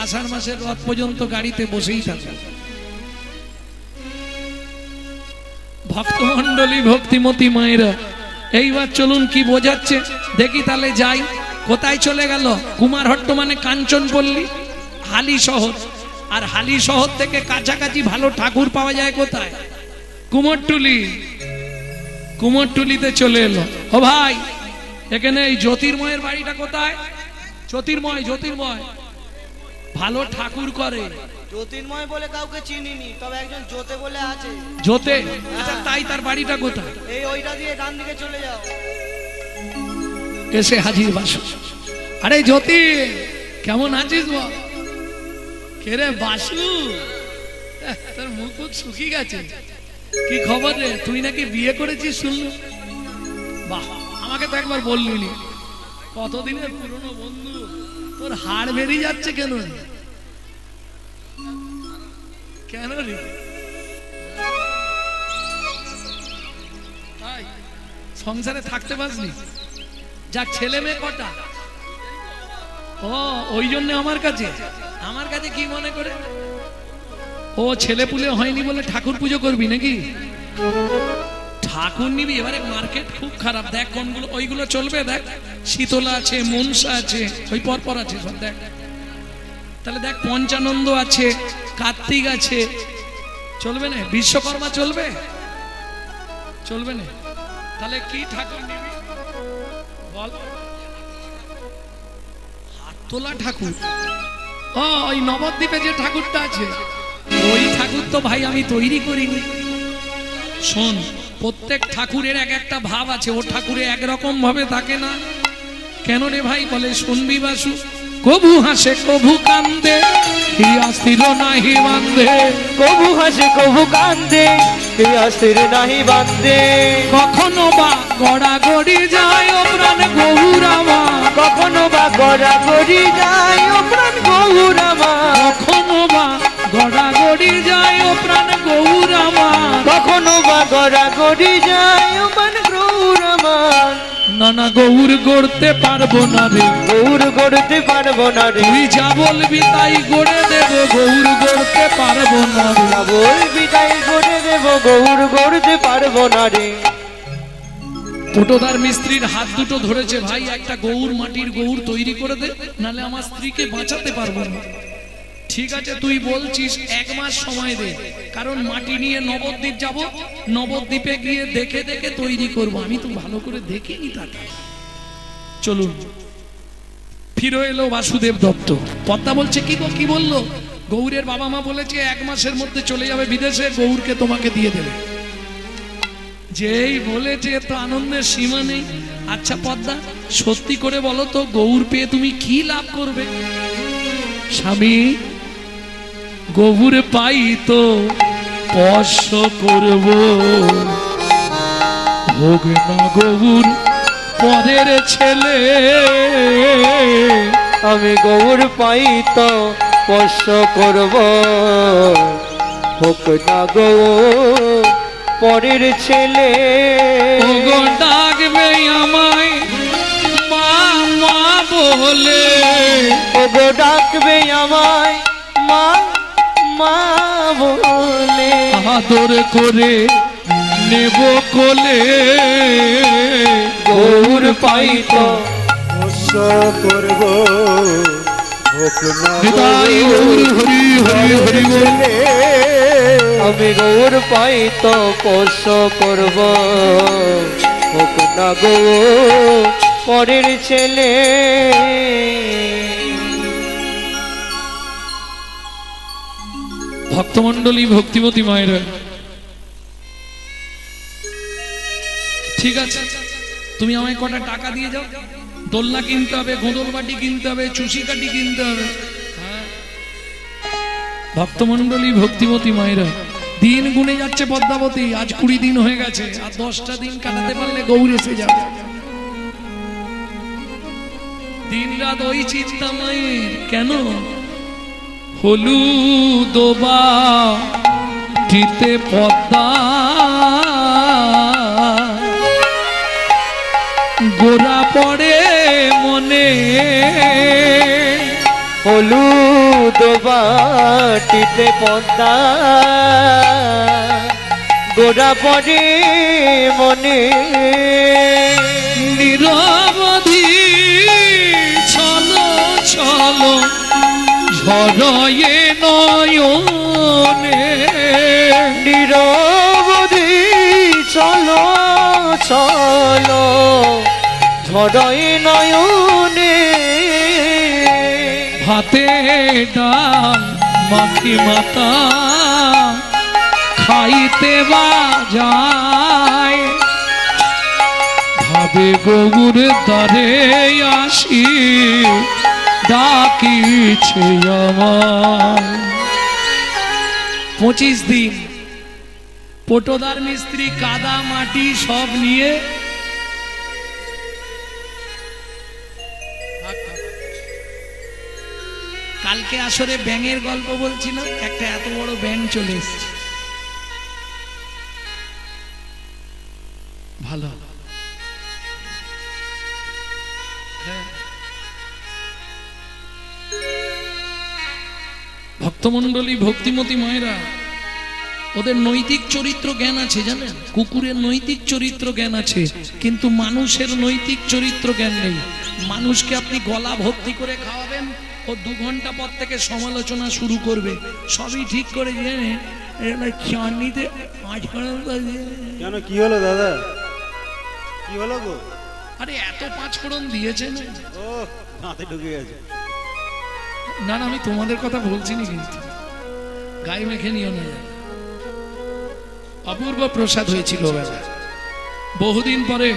আষাঢ় মাসের রথ পর্যন্ত গাড়িতে বসেই থাকবে। ভক্তমন্ডলী ভক্তিমতী মায়েরা, এইবার চলুন কি বোঝাচ্ছে দেখি, তাহলে যাই। কোথায় চলে গেল? কুমারহট্ট মানে কাঞ্চনপল্লী, হালি শহর। আর হালি শহর থেকে কাছাকাছি ভালো ঠাকুর পাওয়া যায় কোথায়? কুমোরটুলি। কুমোরটুলিতে চলে এলো। ও ভাই, এখানে এই জ্যোতির্ময়ের বাড়িটা কোথায়? জ্যোতির্ময়, জ্যোতির্ময় ভালো ঠাকুর করে। জ্যোতির্ময় বলে কাউকে চিনিনি, তবে একজন জ্যোতে বলে আছে। জ্যোতে? আচ্ছা, তাই তার বাড়িটা কোথায়? এই ওইটা দিয়ে ডান দিকে চলে যাও। এসে হাজির বাসু। আরে জ্যোতি, কেমন আছিস বল? কে রে বাসু? তোর মুখ মুখ শুকিয়ে গেছে, কি খবর রে? তুই নাকি বিয়ে করেছিস শুনলু। বাহ, আমাকে তো একবার বললি নি। কতদিনের পুরনো বন্ধু, তোর হাড় বেরিয়ে যাচ্ছে কেন রে? কেন রে? সংসারে থাকতে পারসনি? যাক, ছেলে মেয়ে কটা? ও, ওই জন্য আমার কাছে কি মনে করে? ও, ছেলে পুলে হয়নি বলে ঠাকুর পুজো করবি নাকি? ঠাকুর নিবি? এবারে মার্কেট খুব খারাপ, দেখ কোনগুলো। ওইগুলো চলবে? দেখ, শীতলা আছে, মনসা আছে, ওই পরপর আছে সব। দেখ তাহলে, দেখ পঞ্চানন্দ আছে, কার্তিক আছে, চলবে না? বিশ্বকর্মা চলবে? চলবে না? তাহলে কি ঠাকুর নিবি বল? হাততোলা ঠাকুর? ও, ওই নবদ্বীপে যে ঠাকুরটা আছে, ওই ঠাকুর তো ভাই আমি তৈরি করিনি। শোন, প্রত্যেক ঠাকুরের এক একটা ভাব আছে, ও ঠাকুরে একরকম ভাবে থাকে না। কেন রে ভাই? বলে শুনবি বাসু। কবু হাসে কবু কান্দে, অস্থির নাহি বান্ধে। কবু হাসে কবু কান্দে, অস্থির নাহি বান্ধে। কখনো বা গড়াগড়ি যায় ও প্রাণ গৌরামা। কখনো বা গড়াগড়ি যায় ও প্রাণ গৌরামা। কখনো বা গড়াগড়ি যায় ও প্রাণ গৌরামা। কখনো বা গড়াগড়ি যায় ও প্রাণ গৌরামা। না না, গৌর গড়তে পারবো না রে, গৌর গড়তে পারবো না রে। তুই যা বলবি তাই গড়ে দেব, গৌর গড়তে পারবো না রে। যা বলবি তাই গড়ে দেব, গৌর গড়তে পারবো না রে। পটোদার মিস্ত্রির হাত দুটো ধরেছে, ভাই একটা গৌর, মাটির গৌর তৈরি করে দে, নালে আমার স্ত্রীকে বাঁচাতে পারবো না। ঠিক আছে, তুই বলছিস, 1 মাস সময় দে, কারণ মাটি নিয়ে নবদ্বীপ যাব, নবদ্বীপে গিয়ে দেখে দেখে তৈরি করব। আমি তো ভালো করে দেখিনি তাকে। চলুন, ফিরে এলো বাসুদেব দত্ত। পদ্মা বলছে, কি গো, কি বললো? গৌরের বাবা মা বলেছে 1 মাসের মধ্যে চলে যাবে বিদেশে, গৌরকে তোমাকে দিয়ে দেবে। যেই বলেছে, তো আনন্দের সীমা নেই। আচ্ছা পদ্মা, সত্যি করে বলো তো, গৌর পেয়ে তুমি কি লাভ করবে? স্বামী, গৌর পাই তো স্পর্শ করব, হোক না গৌর পরের ছেলে। আমি গৌর পাই তো স্পর্শ করব, হোক না গৌর পরের ছেলে। ওগো ডাকবে আমায় মা মা বলে, ওগো ডাকবে আমায় মা মা বলে। আদর করে নেব কোলে, গৌর পাই তো স্পর্শ করব, হোক না নিতাই গৌর হরি হরি হরি বল। আমি গৌর পাই তো স্পর্শ করব, হোক না গৌর পরের ছেলে। ভক্তমন্ডলী ভক্তিমতী মায়েরা, ঠিক আছে, তুমি আমায় কটা টাকা দিয়ে যাও। দোলনা কিনতে হবে, গোদল বাটি কিনতে হবে, চুষি কাটি কিনতে হবে। ভক্তমন্ডলী ভক্তিমতী মায়েরা, দিন গুনে যাচ্ছে পদ্মাবতী। আজ 20 দিন হয়ে গেছে, আর 10টা দিন কাটাতে পারলে গৌর এসে যাবে। দিন রাত ওই চিন্তা মায়ের। কেন? হলুদ বাটিতে পদ্মা, গোরা পড়ে মনে। হলুদ বাটিতে পদ্মা গোড়া পড়ে মনে নিরবধি ছলো ছলো ঝরয়ে নয়নে নিরবধি চলো চলো ঝড়ই নয়নে ভাতে ডাল মাখি মাতা খাইতে বা যায় ভাবে গৌর দ্বারে আসি ডাকিছে আমার 25 দিন পটোদার মিস্ত্রি কাদা মাটি সব নিয়ে কালকে আসরে ব্যাঙের গল্প বলছি না, একটা এত বড় ব্যাঙ চলে এসেছে। ভালো হ্যাঁ। ভক্তমণ্ডলী ভক্তিমতী মায়েরা, ওদের নৈতিক চরিত্র জ্ঞান আছে জানেন? কুকুরের নৈতিক চরিত্র জ্ঞান আছে, কিন্তু মানুষের নৈতিক চরিত্র জ্ঞান নেই। মানুষকে আপনি গলা ভর্তি করে খাওয়াবেন, ও 2 ঘন্টা পর থেকে সমালোচনা শুরু করবে। সবই ঠিক করে জেনে কেন কি হলো দাদা, কি হলো গো? আরে এত 5 ফোড়ন দিয়েছেন, ও হাতে ঢুকে গেছে। না না আমি তোমাদের কথা বলছি না, কিন্তু গায়ে মেখে নিও না। অপূর্ব প্রসাদ হয়েছিল বেলা, বহুদিন পরে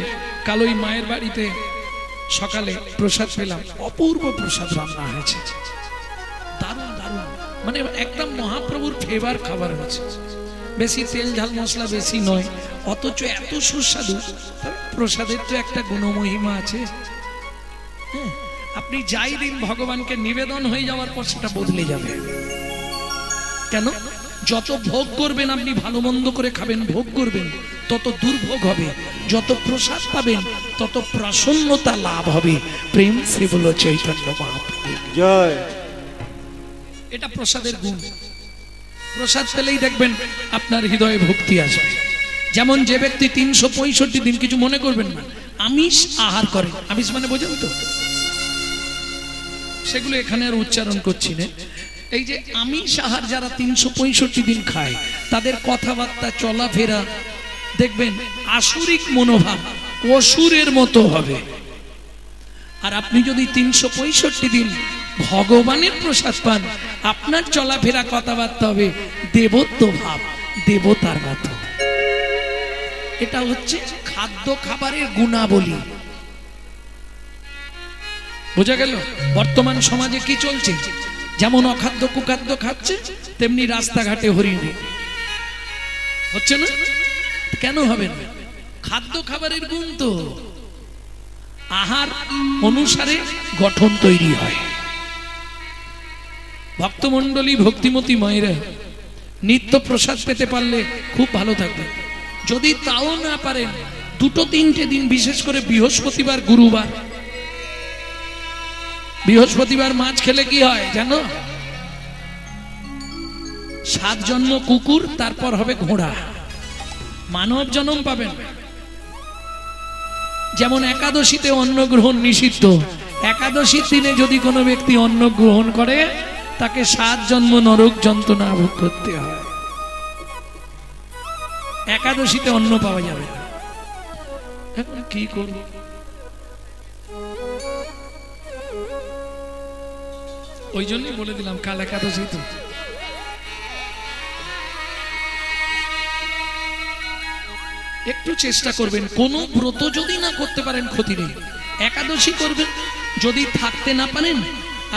কাল ওই মায়ের বাড়িতে সকালে প্রসাদ পেলাম। অপূর্ব প্রসাদ রান্না হয়েছে, দারুণ দারুণ, মানে একদম মহাপ্রভুর ফেভার খাবার হয়েছে। বেশি তেল ঝাল মশলা বেশি নয়, অথচ এত সুস্বাদু। প্রসাদের তো একটা গুণমহিমা আছে। হ্যাঁ, আপনি যাই দিন ভগবানকে নিবেদন হয়ে যাওয়ার পর সেটা বদলে যাবে। কেন? যত ভোগ করবেন আপনি, ভালো মন্দ করে খাবেন, ভোগ করবেন, তত দুর্ভোগ হবে। যত প্রসাদ পাবেন তত প্রসন্নতা লাভ হবে। প্রেম সে বলো চৈতন্য মহাপ্রভু জয়। এটা প্রসাদের গুণ। প্রসাদ পেলেই দেখবেন আপনার হৃদয়ে ভক্তি আসবে। যেমন যে ব্যক্তি 365 দিন, কিছু মনে করবেন না, আমিষ আহার করেন, আমিষ মানে বোঝেন তো, সেগুলো এখানে আর উচ্চারণ করছি না। এই যে আমিষ আহার যারা 365 দিন খায়, তাদের কথাবার্তা চলাফেরা দেখবেন আসুরিক মনোভাব, অসুরের মতো হবে। আর আপনি যদি 365 দিন ভগবানের প্রসাদ পান, আপনার চলাফেরা কথাবার্তা হবে দেবত্ব ভাব, দেবতার মতো। এটা হচ্ছে খাদ্য খাবারের গুণাবলী। বোঝা গেল? বর্তমান সমাজে কি চলছে? যেমন অখাদ্য কুখাদ্য খাচ্ছে, তেমনি রাস্তাঘাটে হরিণ হচ্ছে না? কেন হবে না? খাদ্য খাবারের গুণ তো, আহার অনুসারে গঠন তৈরি হয়। ভক্তমণ্ডলী ভক্তিমতী মায়েরা, নিত্য প্রসাদ পেতে পারলে খুব ভালো থাকবে। যদি তাও না পারেন, 2-3টে দিন, বিশেষ করে বৃহস্পতিবার গুরুবার। বৃহস্পতিবার মাছ খেলে কি হয় জানো? 7 জন্ম কুকুর, তারপর হবে ঘোড়া, মানব জন্ম পাবেন। যেমন একাদশীতে অন্ন গ্রহণ নিষিদ্ধ, একাদশীর দিনে যদি কোনো ব্যক্তি অন্ন গ্রহণ করে, তাকে 7 জন্ম নরক যন্ত্রণা ভোগ করতে হয়। একাদশীতে অন্ন পাওয়া যাবে না। এখন কি করব? ওই জন্যই বলে দিলাম কাল একাদশী তো। একটু চেষ্টা করবেন, কোন ব্রত যদি না করতে পারেন ক্ষতি নেই, একাদশী করবেন। যদি থাকতে না পারেন,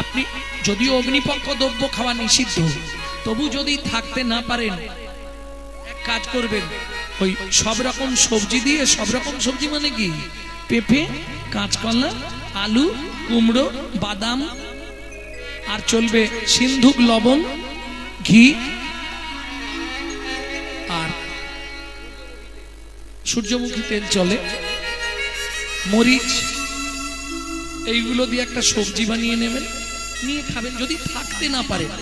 আপনি যদিও অগ্নিপক্ষ দ্রব্য খাওয়া নিষিদ্ধ, তবু যদি থাকতে না পারেন, এক কাজ করবেন, ওই সব রকম সবজি দিয়ে, সব রকম সবজি মানে কি, পেঁপে, কাঁচকলা, আলু, কুমড়ো, বাদাম, আর চলবে সিন্ধুক লবণ, ঘি আর সূর্যমুখী তেল চলে, মরিচ, এইগুলো দিয়ে একটা সবজি বানিয়ে নেবেন, নিয়ে খাবেন যদি থাকতে না পারেন।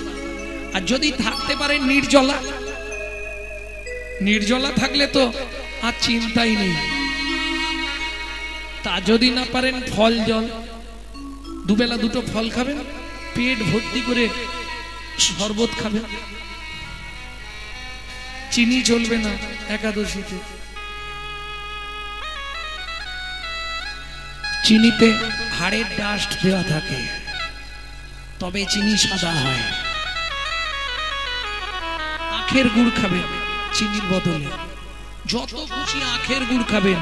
আর যদি থাকতে পারেন নির্জলা, নির্জলা থাকলে তো আর চিন্তাই নেই। তা যদি না পারেন ফল জল, দুবেলা দুটো ফল খাবেন, পেট ভর্তি করে শরবত খাবেন। চিনি চলবে না একাদশীতে, চিনিতে হাড়ের ডাস্ট দেওয়া থাকে, তবে চিনি সাদা হয়। আখের গুড় খাবেন চিনির বদলে, যত খুশি আখের গুড় খাবেন।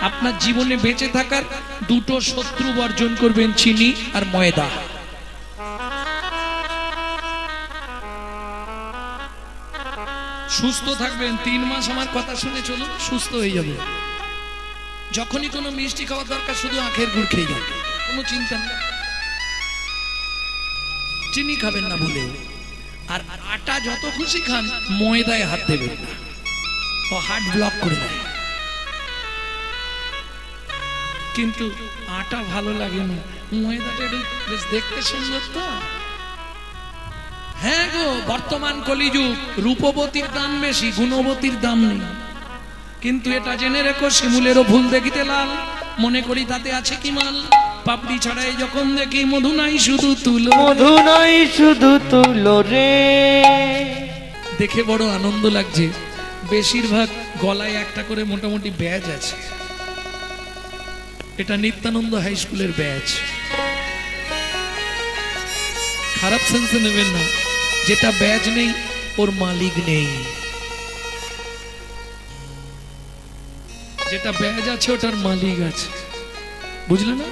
আপনার জীবনে বেঁচে থাকার দুটো শত্রু বর্জন করবেন, চিনি আর ময়দা। সুস্থ থাকবেন 3 মাস, আমার কথা শুনে চলুন, সুস্থ হয়ে যাবে। যখনই কোনো মিষ্টি খাওয়ার দরকার শুধু আখের গুড় খেয়ে যাবে, কোনো চিন্তা নেই। চিনি খাবেন না ভুলেও। আর আটা যত খুশি খান, ময়দায় হাত দেবেন না, ও হার্ট ব্লক করে দেয়। কিন্তু আটা ভালো লাগে না, ময়দাটা একটু বেশ দেখতে সুন্দর তো। হ্যাঁ গো, বর্তমান কলিযুগ, রূপবতীর দাম বেশি, গুণবতীর দাম নেই। কিন্তু এটা জেনে রেখো, শিমুলেরও ভুল দেখিতে লাল, মনে করি তাতে আছে কি মাল। পাপড়ি ছাড়াই যখন দেখি মধু নাই শুধু তুলো, মধু নাই শুধু তুলো রে। দেখে বড় আনন্দ লাগছে। বেশিরভাগ গলায় একটা করে মোটামুটি ব্যাজ আছে। এটা নিত্যানন্দ হাই স্কুলের ব্যাজ। খারাপ সেন্সে নেবেন না, যেটা ব্যাজ নেই ওর মালিক নেই, যেটা ব্যাজ আছে ওটার মালিক আছে, বুঝলে না?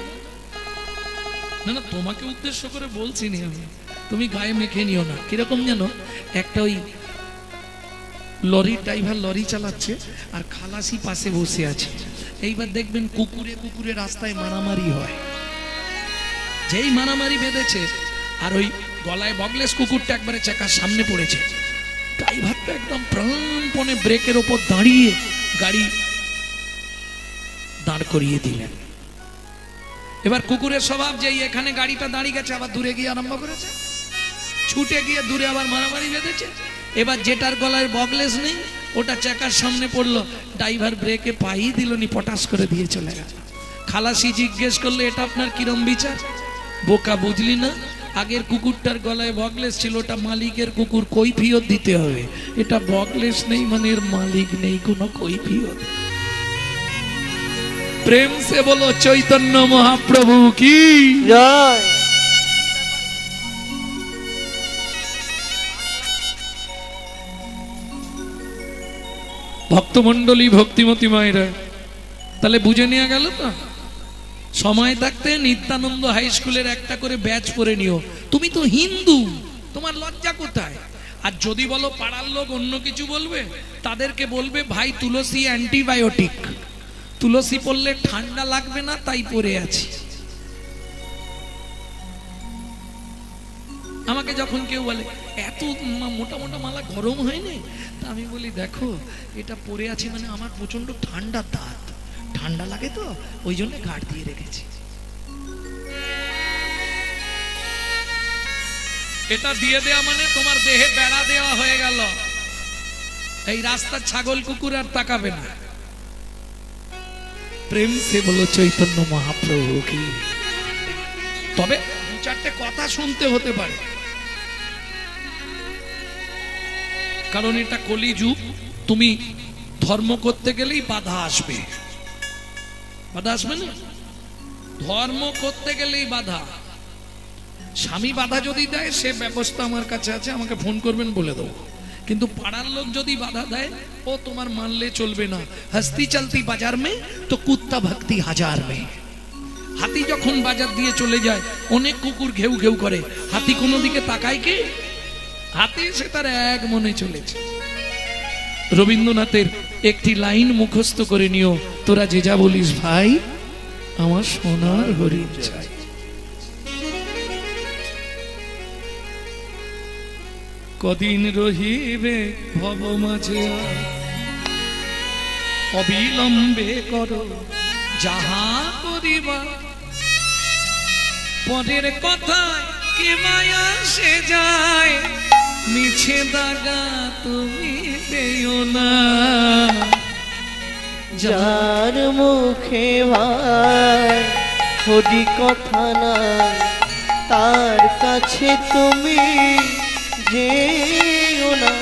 না না, তোমাকে উদ্দেশ্য করে বলছি নি আমি, তুমি গায়ে মেখে নিও না। কিরকম জানো, একটা ওই লরির ড্রাইভার লরি চালাচ্ছে আর খালাসি পাশে বসে আছে। এইবার দেখবেন কুকুরে কুকুরে রাস্তায় মারামারি হয়। যেই মারামারি বেঁধেছে আর ওই গলায় বগলেস কুকুরটা একবারে চাকার সামনে পড়েছে, ড্রাইভারটা একদম প্রাণপণে ব্রেকের ওপর দাঁড়িয়ে গাড়ি দাঁড় করিয়ে দিলেন। এবার কুকুরের স্বভাব, যেই এখানে গাড়িটা দাঁড়িয়ে গেছে আবার দূরে গিয়ে আরম্ভ করেছে, ছুটে গিয়ে দূরে আবার মারামারি বেঁধেছে। এবার যেটার গলায় বগলেস নেই ওটা চাকার সামনে পড়লো, ড্রাইভার ব্রেকে পাই দিল নি, পটাশ করে দিয়ে চলে গেল। খালাসি জিজ্ঞেস করলে এটা আপনার কিরম বিচার? বোকা, বুঝলি না? আগের কুকুরটার গলায় বগলেস ছিল, ওটা মালিকের কুকুর, কৈফিয়ত দিতে হবে। এটা বগলেস নেই মানে এর মালিক নেই কোনো কৈফিয়ত। প্রেম সে বলো চৈতন্য মহাপ্রভু কি জয়। ভক্তমন্ডলী, ভক্তিমতী মায়েরা, তাহলে বুঝে নেওয়া গেল তো? সময় থাকতে নিত্যানন্দ হাই স্কুলের একটা করে ব্যাচ পরে নিও। তুমি তো হিন্দু, তোমার লজ্জা কোথায়? আর যদি বলো পাড়ার লোক অন্য কিছু বলবে, তাদেরকে বলবে ভাই তুলসী অ্যান্টিবায়োটিক, তুলসী পড়লে ঠান্ডা লাগবে না তাই পরে আছি। আমাকে যখন কেউ বলে এত মোটা মোটা মালা গরম হয়নি, তা আমি বলি দেখো এটা পরে আছি মানে আমার প্রচন্ড ঠান্ডা, দাঁত ঠান্ডা লাগে তো ওই জন্য ঘাট দিয়ে রেখেছি। এটা দিয়ে দেয়া মানে তোমার দেহে বেড়া দেওয়া হয়ে গেল। এই রাস্তার ছাগল কুকুর আর তাকাবে না। প্রেম সে বলো চৈতন্য মহাপ্রভু কি। তবে দু চারটে কথা শুনতে হতে পারে, কারণ এটা কলিযুগ। তুমি ধর্ম করতে গেলেই বাধা আসবে, বাধা আসবে না? ধর্ম করতে গেলেই বাধা। স্বামী বাধা যদি দেয় সে ব্যবস্থা আমার কাছে আছে, আমাকে ফোন করবেন বলে দেবো। কিন্তু পাড়ার লোক যদি বাধা দেয় ও তোমার মানলে চলবে না। হস্তি চলতি বাজার মে তো কুত্তা ভক্তি হাজার মে। হাতি যখন বাজার দিয়ে চলে যায় অনেক কুকুর ঘেউ ঘেউ করে, হাতি কোনো দিকে তাকায় কি? হাতি সে তার এক মনে চলেছে। রবীন্দ্রনাথের একটি লাইন মুখস্থ করে নিও, তোরা যে যা বলিস ভাই, আমার সোনার হরিণ চাই। কদিন রহিবে ভব মাঝে, অবিলম্বে করো যাহা করিবা। পরের কথায় কি মায়া সে যায় মিছে দাগা তুমি দেও না। যার মুখে ভাই হরি কথা নাই তার কাছে তুমি যেও না।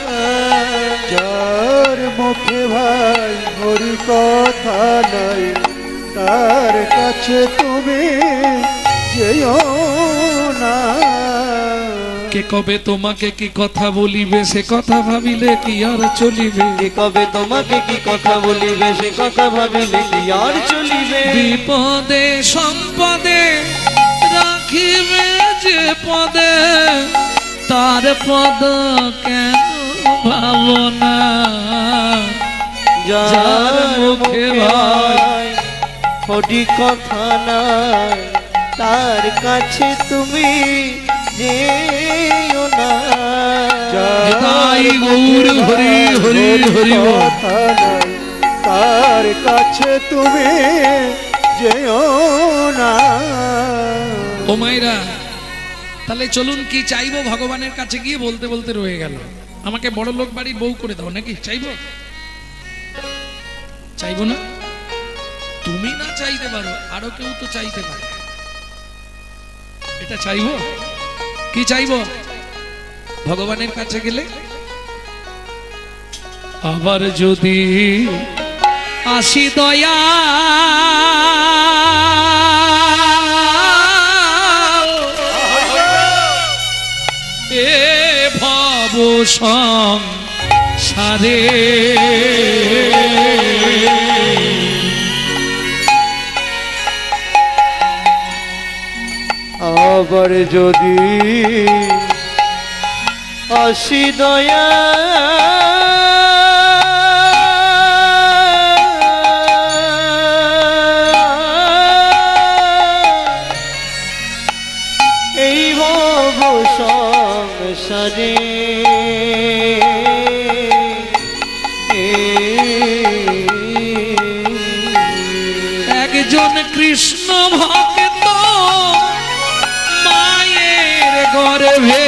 যার মুখে ভাই হরি কথা নাই তার কাছে তুমি যেও না। কে কবে তোমাকে কি কথা বলিবে সে কথা ভাবিলে কি আর চলিবে। কে কবে তোমাকে কি কথা বলিবে সে কথা ভাবিলে কি আর চলিবে। বিপদে সম্পদে রাখিবে যে পদে তার পদ কেন ভাবনা। যার মুখে ভাই হরি কথা নাই তার কাছে তুমি যেও না। তাই গৌর হরি হরি হরি বল। কথা নাই তার কাছে তুমি যেও না। ও মাইরা তাহলে চলুন কি চাইবো ভগবানের কাছে গিয়ে বলতে বলতে রয়ে গেল। আমাকে বড় লোক বাড়ির বউ করে দাও নাকি চাইবো? চাইবো না? তুমি না চাইতে পারো আরো কেউ তো চাইতে পারে। এটা চাইবো? কি চাইবো ভগবানের কাছে গেলে? আবার যদি আসি দয়া এ ভব সংসারে আবার যদি আসি দয়া এই ভব সংসারে একজন কৃষ্ণ ভক্ত মায়ের গর্ভে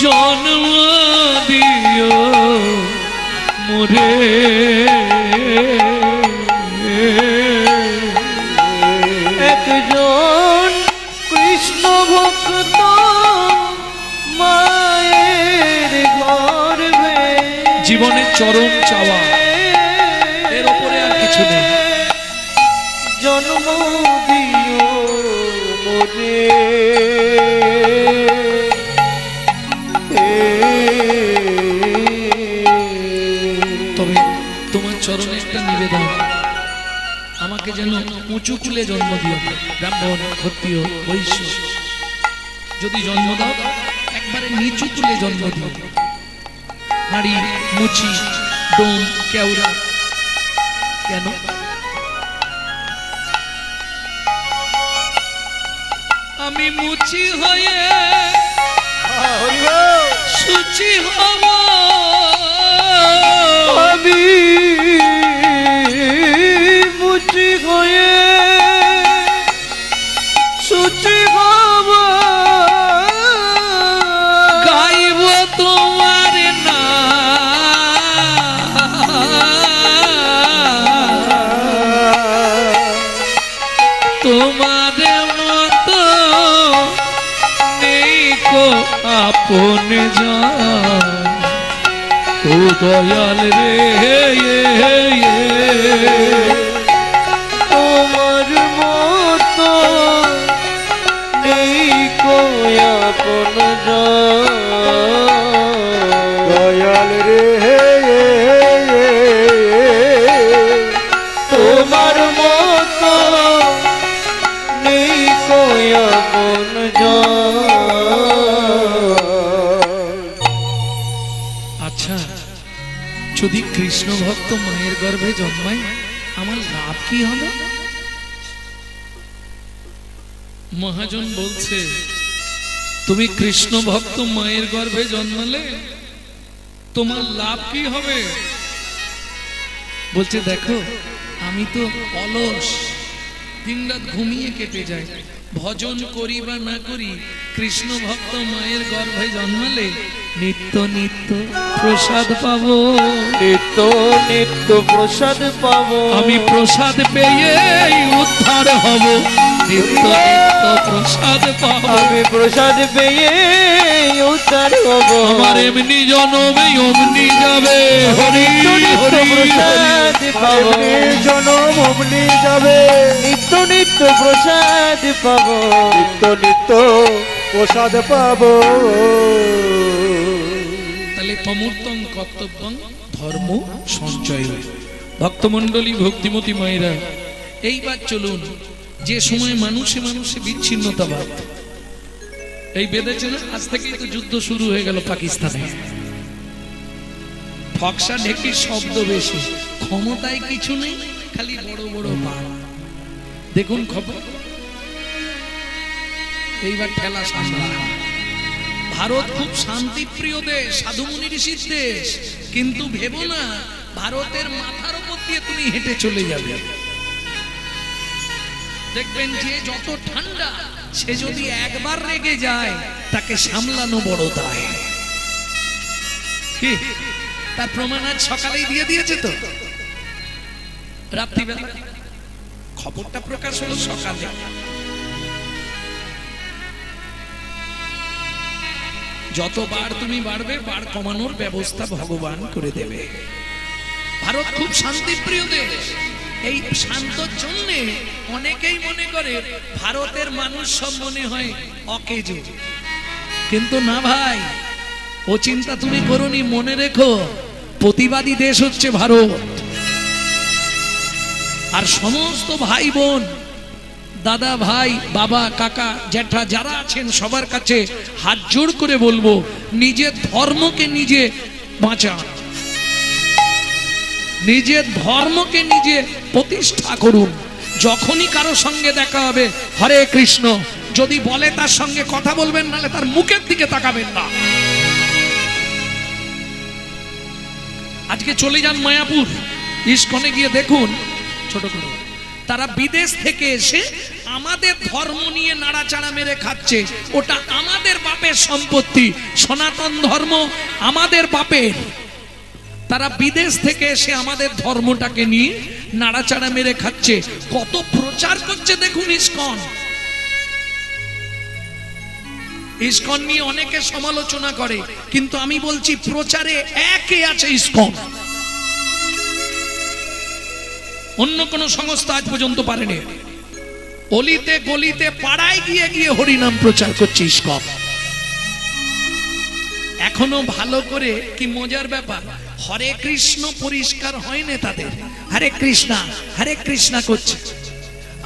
জন্ম দিও মোরে। একজন কৃষ্ণ ভক্ত মায়ের গর্ভে জীবনের চরম চাওয়া এর উপরে আর কিছু নেই। জন্ম দিও মোরে। তবে তোমার চরণে একটা নিবেদন, আমাকে যেন উঁচু কুলে জন্ম দিও, ব্রাহ্মণ ক্ষত্রিয় বৈশ্য যদি জন্ম দাও একবারে নিচু কুলে জন্ম দিও। হাড়ি মুচি ডোম কেওড়া কেন? আমি মুচি হয়ে সুচি হব, আমি মুচি হয়ে সুচি হব, গাইব তোমার তোমার মতো নেই কো আপন জান ও দয়াল রে। তোমার মতো নেই কোয়া কোন দয়াল রে তোমার মতো নেই কোয়া কোন আচ্ছা যদি কৃষ্ণ ভক্ত মায়ের গর্ভে জন্মায় আমার লাভ কি হবে? মহাজন বলছে তুমি কৃষ্ণ ভক্ত মায়ের গর্ভে জন্মালে তোমার লাভ কি হবে? বলছে দেখো আমি তো অলস, দিনরাত ঘুমিয়ে কেটে যায়, ভজন করি বা না করি, কৃষ্ণ ভক্ত মায়ের গর্ভে জন্মালে নিত্য নিত্য প্রসাদ পাবো, নিত্য নিত্য প্রসাদ পাবো, আমি প্রসাদ পেয়ে উদ্ধার হব, নিত্য নিত্য প্রসাদ পাবো, আমি প্রসাদ পেয়ে উদ্ধার হব, আমার এমনি জনমে অমনি যাবে, হরি নিত্য নিত্য হরি প্রসাদ পাবো, জনম অমনি যাবে, নিত্য নিত্য প্রসাদ পাবো, নিত্য নিত্য প্রসাদ পাবো। তাহলে তমূর্তং কর্তব্যং ধর্ম সঞ্চয়। ভক্তমণ্ডলী, ভক্তিমতী মায়েরা, এইবার চলুন, যে সময় মানুষে মানুষে বিচ্ছিন্নতাবাদ এই বেঁধেছে না, আজ থেকেই তো যুদ্ধ শুরু হয়ে গেল পাকিস্তানে, ফক্সা ঢেকির শব্দ বেশি, ক্ষমতায় কিছু নেই, খালি বড় বড় বান। দেখুন খবর, এইবার ঠেলা সামলা। ভারত খুব শান্তিপ্রিয় দেশ, সাধুমুনি ঋষির দেশ, কিন্তু ভেবো না ভারতের মাথার উপর দিয়ে তুমি হেঁটে চলে যাবে। দেখবেন যে যত ঠান্ডা, সে যদি একবার রেগে যায় তাকে সামলানো বড় দায়। কি তার প্রমাণ আজ সকালেই দিয়ে দিয়েছে তো, রাত্রিবেলা খবরটা প্রকাশ হলো সকালে। যত বার তুমি বাড়বে, বার কমানোর ব্যবস্থা ভগবান করে দেবে। ভারত খুব শান্তিপ্রিয় দেশ, এই শান্তর জন্যে অনেকেই মনে করে ভারতের মানুষ সব মনে হয় অকেজো, কিন্তু না ভাই, ও চিন্তা তুমি করোনি। মনে রেখো, প্রতিবাদী দেশ হচ্ছে ভারত। আর সমস্ত ভাই বোন, দাদা ভাই, বাবা, কাকা, জ্যাঠা যারা আছেন, সবার কাছে হাত জোড় করে বলবো, নিজের ধর্মকে নিজে বাঁচান, নিজের ধর্মকে নিজে প্রতিষ্ঠা করুন। যখনই কারো সঙ্গে দেখা হবে, হরে কৃষ্ণ যদি বলে তার সঙ্গে কথা বলবেন, নাহলে তার মুখের দিকে তাকাবেন না। আজকে চলে যান মায়াপুর, ইস্কনে গিয়ে দেখুন, ছোট করে তারা বিদেশ থেকে এসে আমাদের ধর্ম নিয়ে নাড়াচাড়া মেরে খাচ্ছে। ওটা আমাদের বাপের সম্পত্তি, সনাতন ধর্ম আমাদের বাপের। তারা বিদেশ থেকে এসে আমাদের ধর্মটাকে নিয়ে নাড়াচাড়া মেরে খাচ্ছে। কত প্রচার করছে দেখুন ইস্কন। ইস্কন নিয়ে অনেকে সমালোচনা করে, কিন্তু আমি বলছি প্রচারে একে আছে ইস্কন, অন্য কোন সংস্থা আজ পর্যন্ত পারেনি। অলিতে গলিতে পাড়ায় গিয়ে গিয়ে হরিনাম প্রচার করছে ইস্কন। এখনো ভালো করে, কি মজার ব্যাপার, হরে কৃষ্ণ পরিষ্কার হয়নি তাদের, হরে কৃষ্ণা করছে।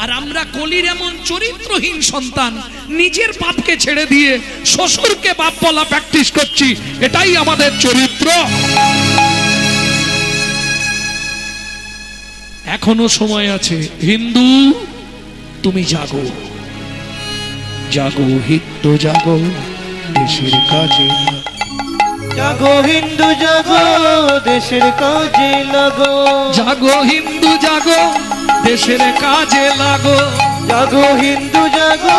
আর আমরা কলির এমন চরিত্রহীন সন্তান, নিজের বাপকে ছেড়ে দিয়ে শ্বশুরকে বাপ বলা প্র্যাকটিস করছি। এটাই আমাদের চরিত্র। এখনো সময় আছে, হিন্দু তুমি জাগো, জাগো হিন্দু জাগো, দেশের কাজে জাগো হিন্দু জাগো, দেশের কাজে লাগো, জাগো হিন্দু জাগো, দেশের কাজে লাগো, জাগো হিন্দু জাগো,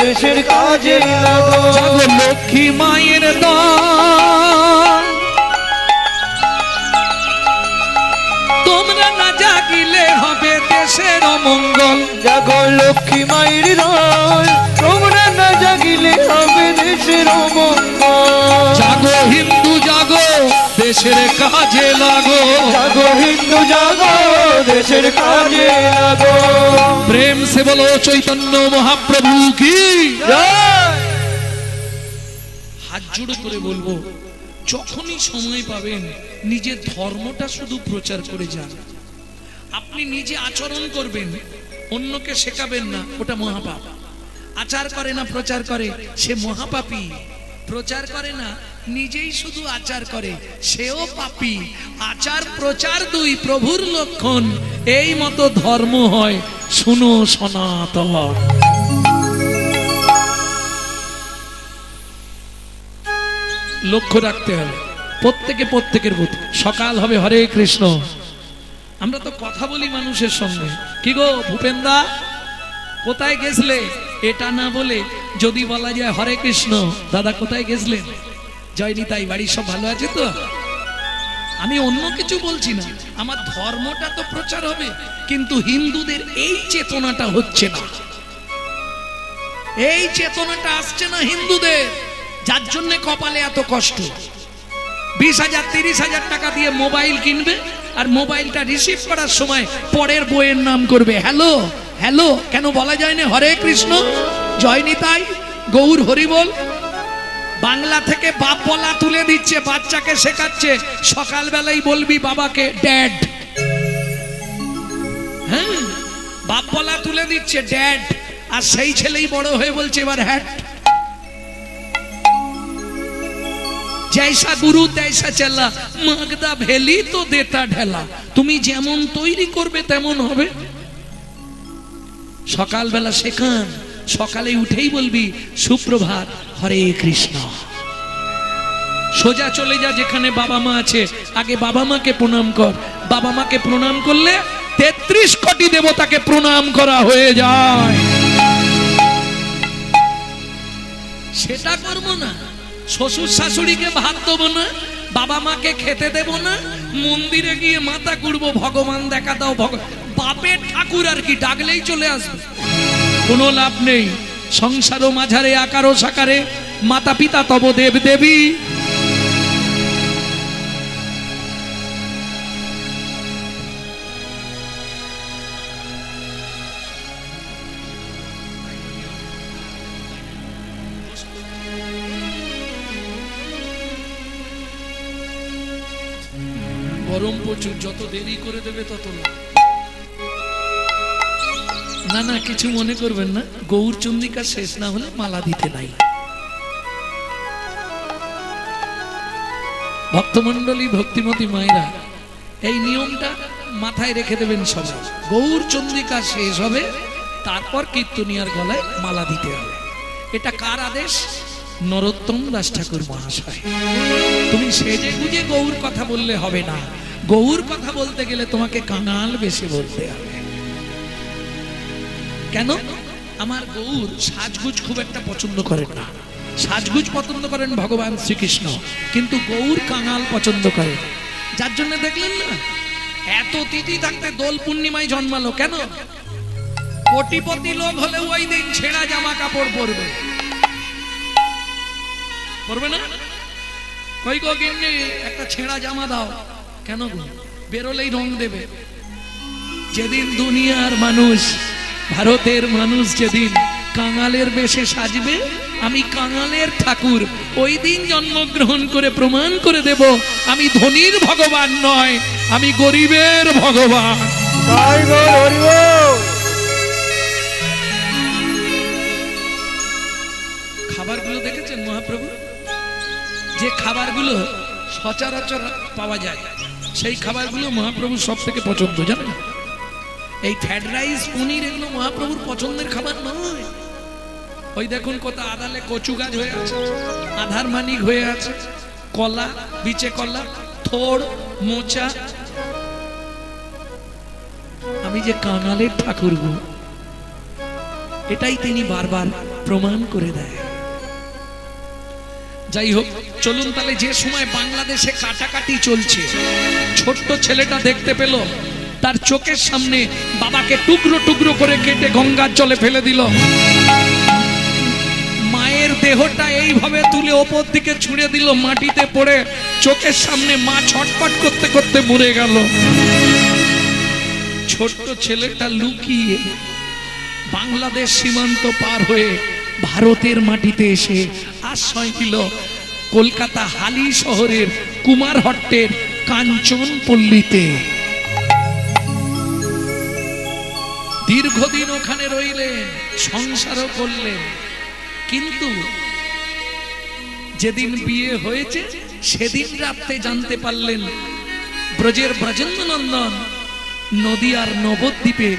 দেশের কাজে লাগো, জাগো লক্ষ্মী মায়ের দল, তোমরা না জাগিলে হবে দেশের অমঙ্গল, জাগো লক্ষ্মী মায়ের দল, তোমরা না জাগিলে হবে দেশের অমঙ্গল, জাগো হিন্দু জাগো, দেশের কাজে লাগো, জাগো হিন্দু জাগো, দেশের কাজে লাগো। প্রেম সে বলো চৈতন্য মহাপ্রভু কি জয়। হাত জোড়ো করে বলবো, যখনই সময় পাবেন নিজের ধর্মটা শুধু প্রচার করে যান। আপনি নিজে আচরণ করবেন, অন্যকে শেখাবেন না, ওটা মহাপাপ। আচার করে না প্রচার করে, সে মহাপাপী। প্রচার করে না, নিজেই শুধু আচার করে, সেও পাপী। আচার প্রচার দুই প্রভুর লক্ষণ, এই মতো ধর্ম হয় শুনো সনাতন। লক্ষ্য রাখতে হবে, প্রত্যেকের প্রতি। সকাল হবে হরে কৃষ্ণ, আমরা তো কথা বলি মানুষের সঙ্গে, কি গো ভূপেন্দা কোথায় গেছলে, এটা না বলে যদি বলা যায় হরে কৃষ্ণ, দাদা কোথায় গেছলেন, জয় নিতাই, বাড়ির সব ভালো আছে তো? আমি অন্য কিছু বলছি না, আমার ধর্মটা তো প্রচার হবে, কিন্তু হিন্দুদের এই চেতনাটা হচ্ছে না, এই চেতনাটা আসছে না হিন্দুদের, যার জন্য কপালে এত কষ্ট। 20,000 30,000 টাকা দিয়ে মোবাইল কিনবে, আর মোবাইলটা রিসিভ করার সময় পরের বইয়ের নাম করবে হ্যালো হ্যালো। কেন বলা যায় না হরে কৃষ্ণ, জয় নিতাই, গৌর হরি বল? বাংলা থেকে বাপ বলা তুলে দিচ্ছে, বাচ্চাকে শেখাচ্ছে সকালবেলায় বলবি বাবাকে ড্যাড। হ্যাঁ, বাপ বলা তুলে দিচ্ছে ড্যাড, আর সেই ছেলেই বড় হয়ে বলছে এবার হ্যাট। जैसा गुरु तैसा चला, मागदा भेली तो देता ढेला। তুমি যেমন তৈরি করবে তেমন হবে। সকালবেলা শেখান, সকালে উঠেই বলবি সুপ্রভাত হরে কৃষ্ণ। সোজা চলে যা যেখানে বাবা মা আছে, আগে বাবা মাকে প্রণাম কর। বাবা মাকে প্রণাম করলে 33 কোটি দেবতাকে প্রণাম করা হয়ে যায়। সেটা করবো না, শ্বশুর শাশুড়িকে ভাত দেবো না, বাবা মাকে খেতে দেব না, মন্দিরে গিয়ে মাথা কুড়বো ভগবান দেখা দাও, বাপের ঠাকুর আর কি ডাকলেই চলে আসবে, কোনো লাভ নেই। সংসার মাঝারে আকারো সাকারে মাতা পিতা তব দেব দেবী। গরম প্রচুর, যত দেরি করে দেবে তত না। না কিছু মনে করবেন না, গৌর চন্দ্রিকা শেষ না হলে মালা দিতে নাই। ভক্তমন্ডলী ভক্তিমতী মায়েরা এই নিয়মটা মাথায় রেখে দেবেন সবাই। গৌর চন্দ্রিকা শেষ হবে, তারপর কীর্তনিয়ার গলায় মালা দিতে হবে। এটা কার আদেশ? নরোত্তম দাস ঠাকুর মহাশয়। তুমি সেজে গুজে গৌর কথা বললে হবে না, গৌর কথা বলতে গেলে তোমাকে কাঙাল বেশি বলতে হবে। কেন? আমার গৌর সাজগুজ খুব একটা পছন্দ করেন না, সাজগুজ পছন্দ করেন ভগবান শ্রীকৃষ্ণ, কিন্তু গৌর কাঙাল পছন্দ করেন। যার জন্য দেখলেন না এত তিথি থাকতে দোল পূর্ণিমায় জন্মালো। কেন? কোটিপতি লোক হলেও ওই দিন ছেঁড়া জামা কাপড় পরবে, পরবে না? কই গো গিন্নি একটা ছেঁড়া জামা দাও। কেন গো? বেরোলেই রং দেবে। যেদিন দুনিয়ার মানুষ, ভারতের মানুষ যেদিন কাঙালের বেশে সাজবে, আমি কাঙালের ঠাকুর ওই দিন জন্মগ্রহণ করে প্রমাণ করে দেব আমি ধনীর ভগবান নয়, আমি গরিবের ভগবান। খাবারগুলো দেখেছেন মহাপ্রভু? যে খাবারগুলো সচরাচর পাওয়া যায় সেই খাবারগুলো মহাপ্রভু সব থেকে পছন্দ, জানেন? এই ফ্রাইড রাইস, পনির, এগুলো মহাপ্রভুর পছন্দের খাবার নয়। ওই দেখুন কত আদালে কচু গাছ হয়ে আছে, আধার মানিক হয়ে আছে, কলা, বিচে কলা, থোড়, মোচা। আমি যে কাঙালের ঠাকুর গো, এটাই তিনি বারবার প্রমাণ করে দেয়। যাই হোক, চলুন তাহলে। যে সময় বাংলাদেশে কাটাকাটি চলছে, ছোট্ট ছেলেটা দেখতে পেল তার চোখের সামনে বাবাকে টুকরো টুকরো করে কেটে গঙ্গার জলে ফেলে দিল। মায়ের দেহটা এইভাবে তুলে ওপর দিকে ছুঁড়ে দিল, মাটিতে পড়ে চোখের সামনে মা ছটফট করতে করতে মরে গেল। ছোট্ট ছেলেটা লুকিয়ে বাংলাদেশ সীমান্ত পার হয়ে ভারতের মাটিতে এসে আশ্রয় নিল কলকাতা হালি শহরের কুমারহট্টের কাঞ্চনপল্লীতে। দীর্ঘদিন ওখানে রইলেন, সংসারও করলেন, কিন্তু যেদিন বিয়ে হয়েছে সেদিন রাতে জানতে পারলেন ব্রজের ব্রজেন্দ্র নন্দন নদিয়ার নবদ্বীপে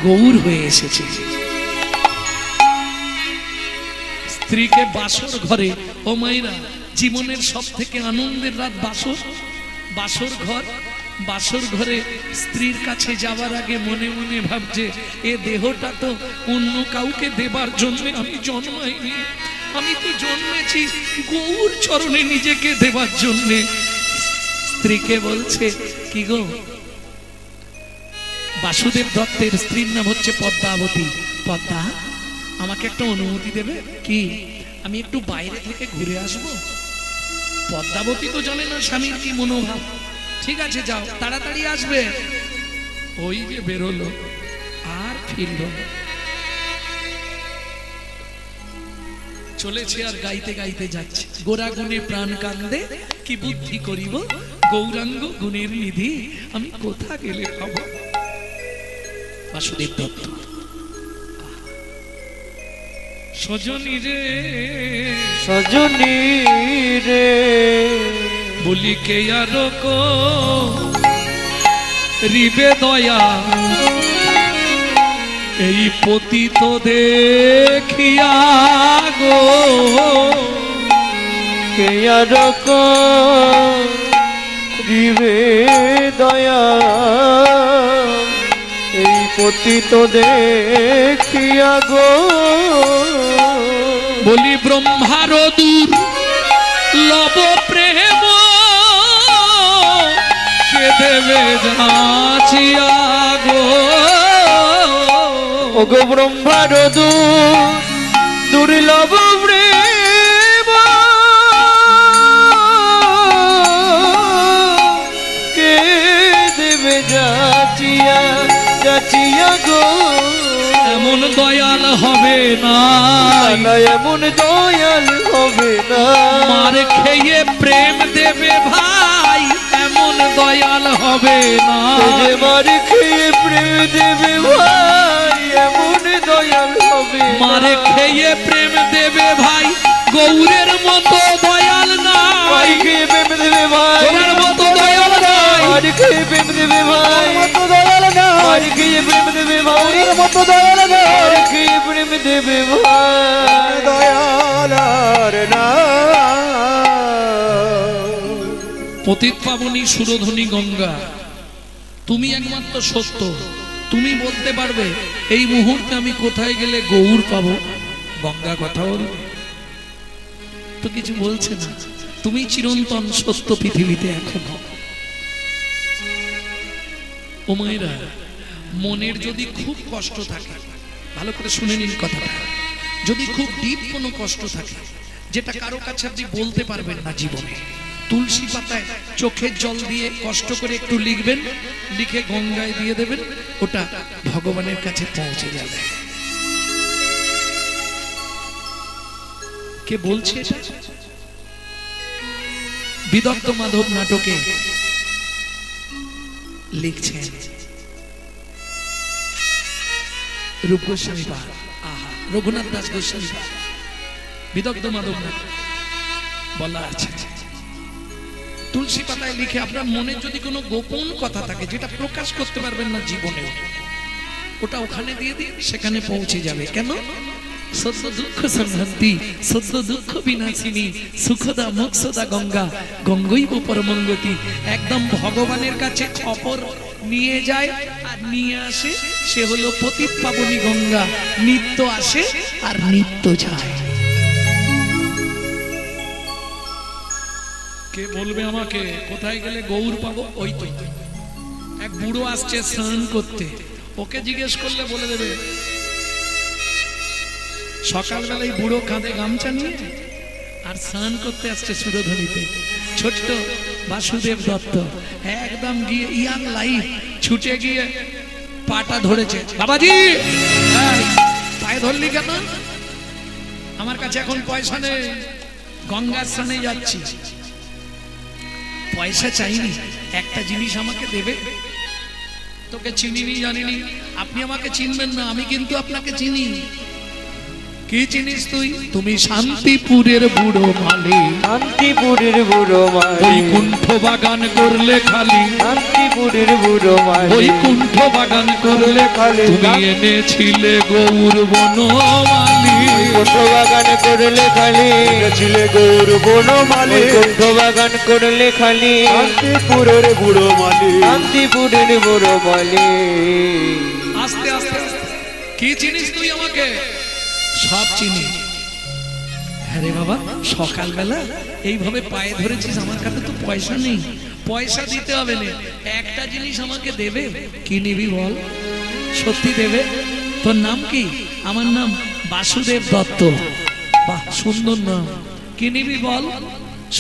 গৌর হয়ে এসেছে। স্ত্রীকে বাসর ঘরে, ও মাইরা জীবনের সব থেকে আনন্দের রাত বাসর, বাসর ঘর, বাসর ঘরে স্ত্রীর কাছে যাওয়ার আগে মনে মনে ভাবছে এ দেহটা তো অন্য কাউকে দেবার জন্য আমি জন্মাইনি, আমি তো জন্মেছি গৌর চরণে নিজেকে দেবার জন্যে। স্ত্রীকে বলছে কি গো, বাসুদেব দত্তের স্ত্রীর নাম হচ্ছে পদ্মাবতী, পদ্মা আমাকে একটা অনুমতি দেবে কি, আমি একটু বাইরে থেকে ঘুরে আসবো। পদ্মাবতী তো জানে না স্বামীর কি মনোভাব। ঠিক আছে যাও, তাড়াতাড়ি আসবে। ওই যে বেরোলো আর ফিরল না। চলেছে আর গাইতে গাইতে যাচ্ছে, গোরা গুণে প্রাণ কান্দে কি বুদ্ধি করিব, গৌরাঙ্গ গুণের নিধি আমি কোথা গেলে পাবো। বাসুদেব দত্ত। সজনী রে সজনী রে বলি কে আর কো রিবে দয়া, এই পতিত দেখিয়া গো, কে আর করিবে দয়া, এই পতিত দেখিয়া গো। বলি ব্রহ্মার দূর লব প্রেম কে দেবে যাচিয়া গো। ওগো ব্রহ্মার দুর্লভ প্রেম কে দেবে যাচিয়া যাচিয়া গো। এমন দয়াল হবে না, এমন দয়াল হবে না, মার খেয়ে প্রেম দেবে ভাই, এমন দয়াল হবে না। যে মার খেয়ে প্রেম দেবে ভাই, এমন দয়াল হবে না। মার খেয়ে প্রেম দেবে ভাই, গৌরের মতো দয়াল নাই। মার খেয়ে প্রেম দেবে ভাই, গৌরের মতো দয়াল নাই। মার খেয়ে প্রেম দেবে ভাই, মতো দয়াল না। মার খেয়ে প্রেম দেবে ভাই, মতো দয়াল না। মার খেয়ে প্রেম দেবে ভাই, দয়াল আর না। পতিত পাবনী সুরধনী গঙ্গা, তুমি একমাত্র সত্য। তুমি বলতে পারবে এই মুহূর্তে আমি কোথায় গেলে গৌর পাবো। গঙ্গা কথা বলবে তো কিছু বলছে না। তুমি চিরন্তন সত্য পৃথিবীতে এখনো। ও মায়েরা, মনের যদি খুব কষ্ট থাকে, ভালো করে শুনে নিন কথাটা, যদি খুব ডিপ কোনো কষ্ট থাকে যেটা কারো কাছে আপনি বলতে পারবেন না জীবনে, তুলসী পাতায় চোখের জল দিয়ে কষ্ট করে একটু লিখবেন, লিখে গঙ্গায় দিয়ে দেবেন, ওটা ভগবানের কাছে পৌঁছে যাবে। কে বলছে এটা? বিদগ্ধ মাধব নাটকে লিখছেন রূপ গোস্বামী পাল, আহা, রঘুনাথ দাস গোস্বামী পাল, বিদগ্ধ মাধব নাটক বলা আছে। তুলসী পাতায় লিখে আপনার মনে যদি কোনো গোপন কথা থাকে যেটা প্রকাশ করতে পারবেন না জীবনে, ওটা ওখানে দিয়ে দিন, সেখানে পৌঁছে যাবে। কেন? সদ্য দুঃখ সংহন্তি সদ্য দুঃখ বিনাশিনী সুখদা মোক্ষদা গঙ্গা গঙ্গৈব পরমঙ্গতি। একদম ভগবানের কাছে খবর নিয়ে যায় আর নিয়ে আসে, সে হলো পতিত পাবনী গঙ্গা। নিত্য আসে আর নিত্য যায়। কে বলবে আমাকে কোথায় গেলে গৌর পাবো? ওই তো এক বুড়ো আসছে স্নান করতে, ওকে জিজ্ঞেস করলে বলে দেবে। সকালবেলায় বুড়ো কাঁধে গামছা নিয়ে আর স্নান করতে আসছে সুরধনীতে। ছোট্ট বাসুদেব দত্ত একদম গিয়ে ইয়াং লাইফ ছুটে গিয়ে পাটা ধরেছে। বাবাজি পায়ে ধরলি কেন? আমার কাছে এখন পয়সা নেই, গঙ্গার স্নানে যাচ্ছি। পয়সা চাইনি, একটা জিনিস আমাকে দেবে। তোকে চিনিনি জানিনি, আপনি আমাকে চিনবেন না, আমি কিন্তু আপনাকে চিনি। কি চিনিস তুই? তুমি শান্তিপুরের বুড়ো মালি, শান্তিপুরের বুড়ো মালি, বৈকুণ্ঠ বাগান করলে খালি, শান্তিপুরের বুড়ো মালি, বৈকুণ্ঠ বাগান করলে খালি, তুমি এনেছিলে গৌর বনমালী। বৈকুণ্ঠ বাগান করলে খালি, ছিলে গৌর বনমালী, বৈকুণ্ঠ বাগান করলে খালি, শান্তিপুরের বুড়ো মালি। শান্তিপুরের বুড়ো মালি। আস্তে আস্তে আস্তে। কি চিনিস তুই আমাকে? সব চিনি। আরে বাবা, সকালবেলা এইভাবে পায়ে ধরেছিস, আমার কাছে তো পয়সা নেই, পয়সা দিতে হবে না, একটা জিনিস আমাকে দেবে। কি নিবি বল? সত্যি দেবে? তোর নাম কি? আমার নাম বাসুদেব দত্ত। বাহ, সুন্দর নাম। কি নিবি বল?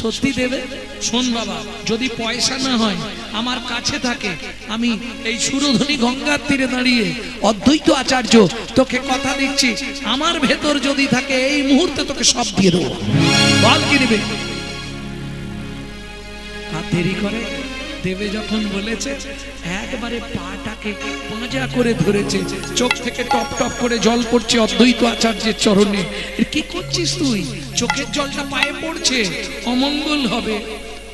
সত্যি দেবে? শোন বাবা, যদি পয়সা না হয় আমার কাছে থাকে, আমি এই সুরধনী গঙ্গার তীরে দাঁড়িয়ে অদ্বৈত আচার্য তোকে কথা দিচ্ছি, আমার ভেতর যদি থাকে এই মুহূর্তে তোকে সব দিয়ে দেবো। বল কি নিবে? আর দেরি করে দেবে যখন বলেছে, একবারে পাটাকে পাঁজা করে ধরেছে, চোখ থেকে টপ টপ করে জল পড়ছে অদ্বৈত আচার্যের চরণে। কি করছিস তুই? চোখের জলটা পায়ে পড়ছে, অমঙ্গল হবে।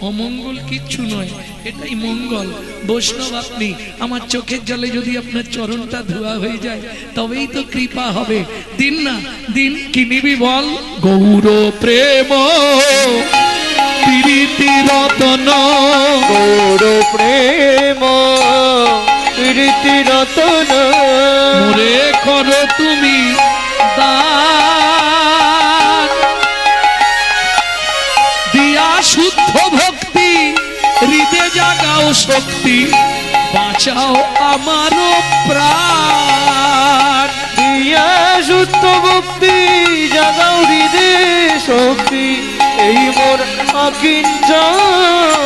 অমঙ্গল কিচ্ছু নয়, এটাই মঙ্গল। বৈষ্ণব আপনি, আমার চোখের জলে যদি আপনার চরণটা ধোয়া হয়ে যায় তবেই তো কৃপা হবে। দিন না দিন। কি নিবি বল? গৌর প্রেম প্রীতি রতন, গৌর প্রেম প্রীতি রতন, মোরে করো তুমি দান, দিয়া শুদ্ধ ভক্তি, হৃদে জাগাও শক্তি, বাঁচাও আমারও প্রাণ। দিয়া শুদ্ধ ভক্তি, জাগাও হৃদে শক্তি, এই মোর আকিঞ্চন।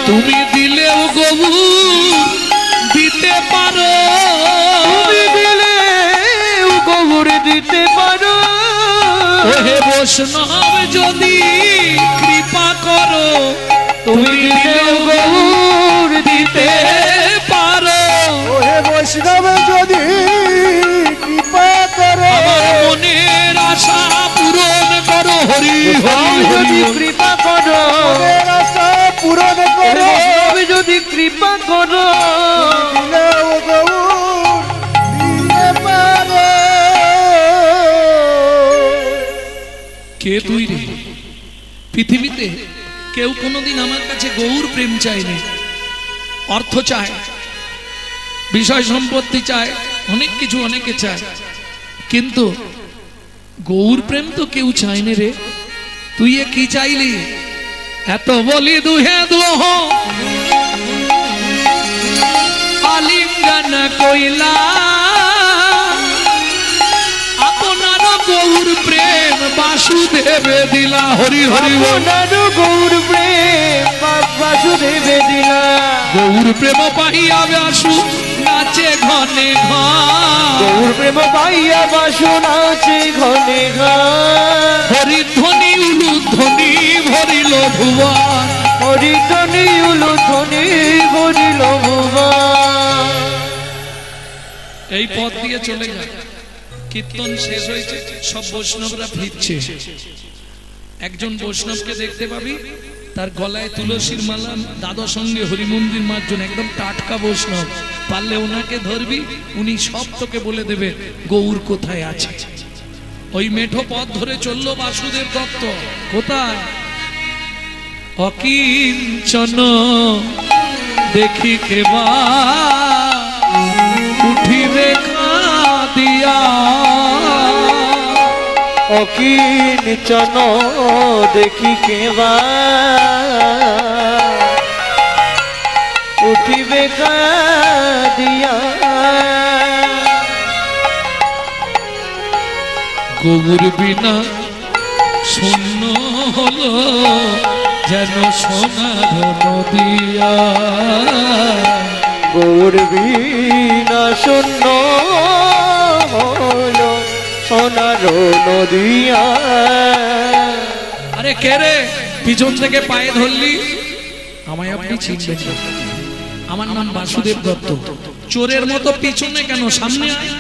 তুমি দিলেও গবু দিতে পারো, তুমি দিলে গোবর দিতে পারো, ওহে বৈষ্ণব যদি কৃপা করো, তুমি দিলেও গোবর দিতে পারো। ওহে বৈষ্ণব যদি কৃপা করো, আমার মনের আশা পূরণ করো। হরি হরি যদি হরি। কৃপা করো, মনের আশা পূরণ করো, তুমি যদি কৃপা করো, দিলেও গৌর দিতে পারো। কে তুই রে? পৃথিবীতে কেউ কোনোদিন আমার কাছে গৌর প্রেম চায়নি। অর্থ চায়, বিষয় সম্পত্তি চায়, অনেক কিছু অনেকে চায়, কিন্তু গৌর প্রেম তো কেউ চায়নি রে। তুই এ কি চাইলি? এত বলি দুহে দুহ আলিঙ্গন কইলা, আপনার গৌর প্রেম বাসুদেবে দিলা। হরি হরি বল। আপনার গৌর প্রেম বাসুদেবে দিলা, গৌর প্রেম পাইয়া বাসু নাচে ঘনে ঘন, গৌর প্রেম পাইয়া বাসন আছে ঘনে ঘন, হরিধ্বনি উলুধ্বনি ভরিল ভুবন। হরিধ্বনি উলুধ্বনি ভরিল ভুবন। এই পথ দিয়ে চলে যায়, কীর্তন শেষ হয়েছে, সব বৈষ্ণবরা ফিরছে। একজন বৈষ্ণবকে দেখতে পাবি, তার গলায় তুলসীর মালা, দাদা সঙ্গে হরিমন্দির মার্জন, একদম টাটকা বৈষ্ণব। পারলে ওনাকে ধরবি, উনি সব তোকে বলে দেবে গৌর কোথায় আছে। ওই মেঠো পথ ধরে চললো বাসুদেব দত্ত। কোথায়? অকিঞ্চন দেখি কেবা উঠিবে কাঁদিয়া, অকিঞ্চন দেখি কেবা উঠিবে কাঁদিয়া, গৌর বিনা শূন্য হলো যেন সোনার নদিয়া। গৌর বিনা শূন্য হলো সোনার নদিয়া। আরে কে রে? পিছন থেকে পায়ে ধরলি? আমায় আপনি চিনবেন না, আমার নাম বাসুদেব দত্ত। চোরের মতো পিছনে কেন, সামনে আয়।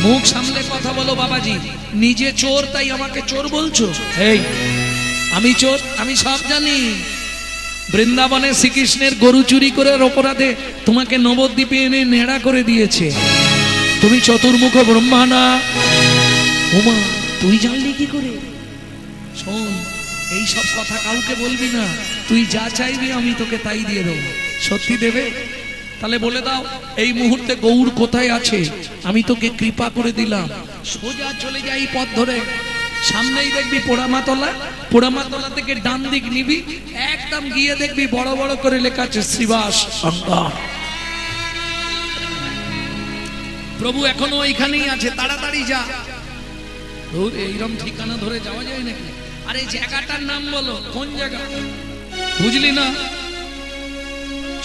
মুখ সামলে কথা বলো বাবাজি। নিজে চোর তাই আমাকে চোর বলছো? এই আমি চোর? আমি সব জানি। বৃন্দাবনে শ্রীকৃষ্ণের গরু চুরি করার অপরাধে তোমাকে নবদ্বীপে এনে নেড়া করে দিয়েছে। তুমি চতুর্মুখ ব্রহ্মা না? ওমা, তুই জানলি কি করে? শোন, এই সব কথা কাউকে বলবি না। তুই যা চাইবি আমি তোকে তাই দিয়ে দেবো। সত্যি দেবে? তাহলে বলে দাও এই মুহূর্তে গৌর কোথায় আছে। আমি তোকে কৃপা করে দিলাম। সোজা চলে যাই পথ ধরে, সামনেই দেখবি পোড়ামাতলা। পোড়ামাতলা থেকে ডান দিক নিবি, একদম গিয়ে দেখবি বড় বড় করে লেখা আছে শ্রীবাস অঙ্গন। প্রভু এখনো ওইখানেই আছে, তাড়াতাড়ি যা। ধুর, এইরকম ঠিকানা ধরে যাওয়া যায় নাকি? আরে জায়গাটার নাম বলো, কোন জায়গা? বুঝলি না?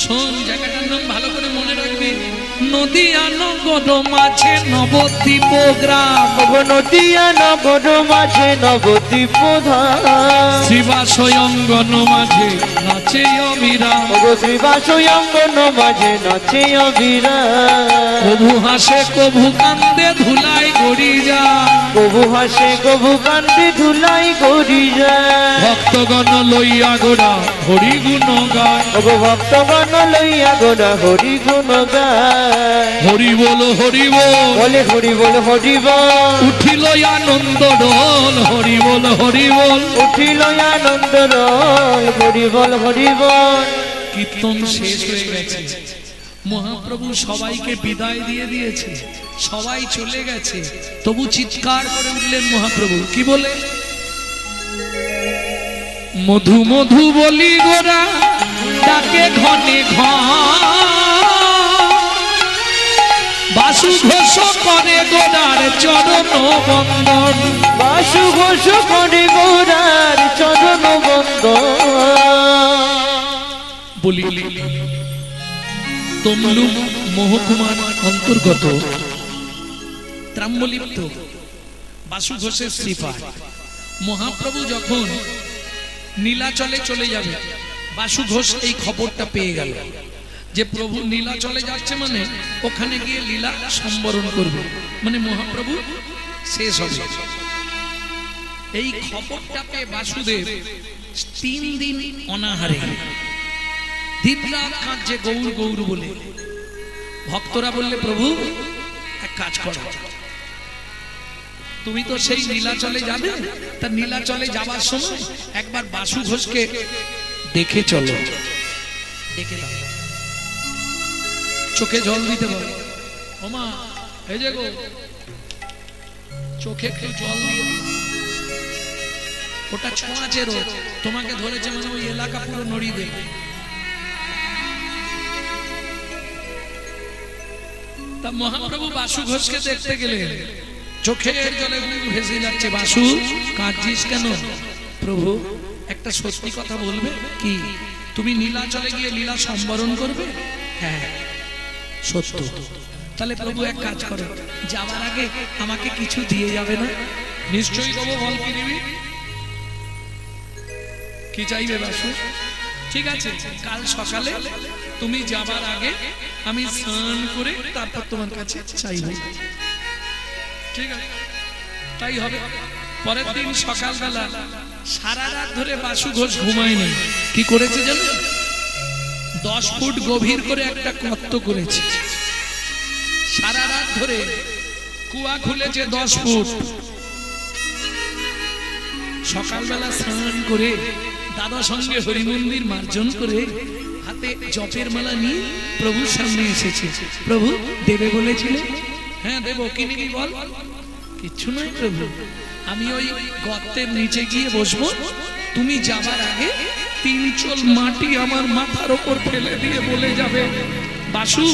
শোন, জায়গাটার নাম ভালো করে মনে রাখবি। নদিয়া নগর মাঝে নবদ্বীপ গ্রাম। নদিয়া নগর মাঝে নবদ্বীপ ধাম। শ্রীবাস অঙ্গন মাঝে নাচে অবিরাম। শ্রীবাস অঙ্গন মাঝে নাচে অবিরাম। কভু হাসে কভু কান্দে ধুলাই গড়ি যায়। কভু হাসে কভু কান্দে ধুলাই গড়ি যায়। ভক্তগণ লইয়া গোড়া হরি গুণ গায়। ভক্তগণ লইয়া গোড়া হরি গুণ গায়। হরি বল হরি বল, বলে হরি বল হরি বল। উঠিল আনন্দ ডোল। হরি বল হরি বল, উঠিল আনন্দ রোল। হরি বল হরি বল। কীর্তন শেষ হয়ে গেছে। মহাপ্রভু সবাইকে বিদায় দিয়ে দিয়েছে, সবাই চলে গেছে। তবু চিৎকার করে উঠলেন মহাপ্রভু, কি বলে? মধু মধু বলি গোরা ডাকে ঘনে ঘন। বাসু ঘোষ করে গোরার চরণ বন্দন। বাসু ঘোষ করে গোরার চরণ বন্দন। বলি তমলুক মহকুমার অন্তর্গত ত্রাম্বলিপ্ত বাসু ঘোষের শ্রীপাদ। মহাপ্রভু যখন নীলাচলে চলে যাবে, বাসু ঘোষ এই খবরটা পেয়ে গেল যে প্রভু নীলাচলে যাচ্ছে, মানে ওখানে গিয়ে লীলা সম্বরণ করবে, মানে মহাপ্রভু শেষ হবে। এই খবরটা পেয়ে বাসুদেব 3 দিন অনাহারে দিনরাত কাঁদছে গৌর গৌর বলে। ভক্তরা বললে, প্রভু এক কাজ করো, তুমি তো সেই নীলাচলে যাবে, তা নীলাচলে যাবার সময় একবার বাসু ঘোষকে দেখে চলো। দেখে দাও, চোখে জল দিতে বলো। ওমা, এই যে গো, চোখে একটু জল দিয়ে দাও। ওটা ছোঁয়াচে রোগ, তোমাকে ধরেছে মানে ওই এলাকা পুরো নড়িয়ে দেবে। তা মহাপ্রভু বাসু ঘোষকে দেখতে গেলেন, চোখের জলে ভেসে যাচ্ছে। বাসু, কাঁদছিস কেন? প্রভু একটা সত্যি কথা বলবে কি? তুমি নীলাচলে গিয়ে লীলা সম্বরণ করবে? হ্যাঁ সত্য। তাহলে প্রভু এক কাজ করো, যাওয়ার আগে আমাকে কিছু দিয়ে যাবে না? নিশ্চয়ই দেবো, বল কি নিবি? কি চাইবে বাসু? ঠিক আছে, কাল সকালে তুমি যাবার আগে আমি স্নান করে তারপর তোমার কাছে চাইব। ঠিক আছে, তাই হবে। পরের দিন সকালবেলা সারা রাত ধরে বাসু ঘোষ ঘুমায়নি। কি করেছে জানো? 10 ফুট গভীর করে একটা গর্ত করেছে। সারা রাত ধরে কুয়া খুলেছে 10 ফুট। সকালবেলা স্নান করে দাদা সঙ্গে হরিমন্দির মার্জন করে হাতে জপের মালা নিয়ে প্রভুর সামনে এসেছে। প্রভু দেবে বলেছিলে? হ্যাঁ দেব, কি নিবি বল? কিচ্ছু নয় প্রভু, আমি ওই গর্তের নিচে গিয়ে বসবো, তুমি যাবার আগে 3 চোল মাটি আমার মাথার উপর ফেলে দিয়ে বলে যাবে, বাসু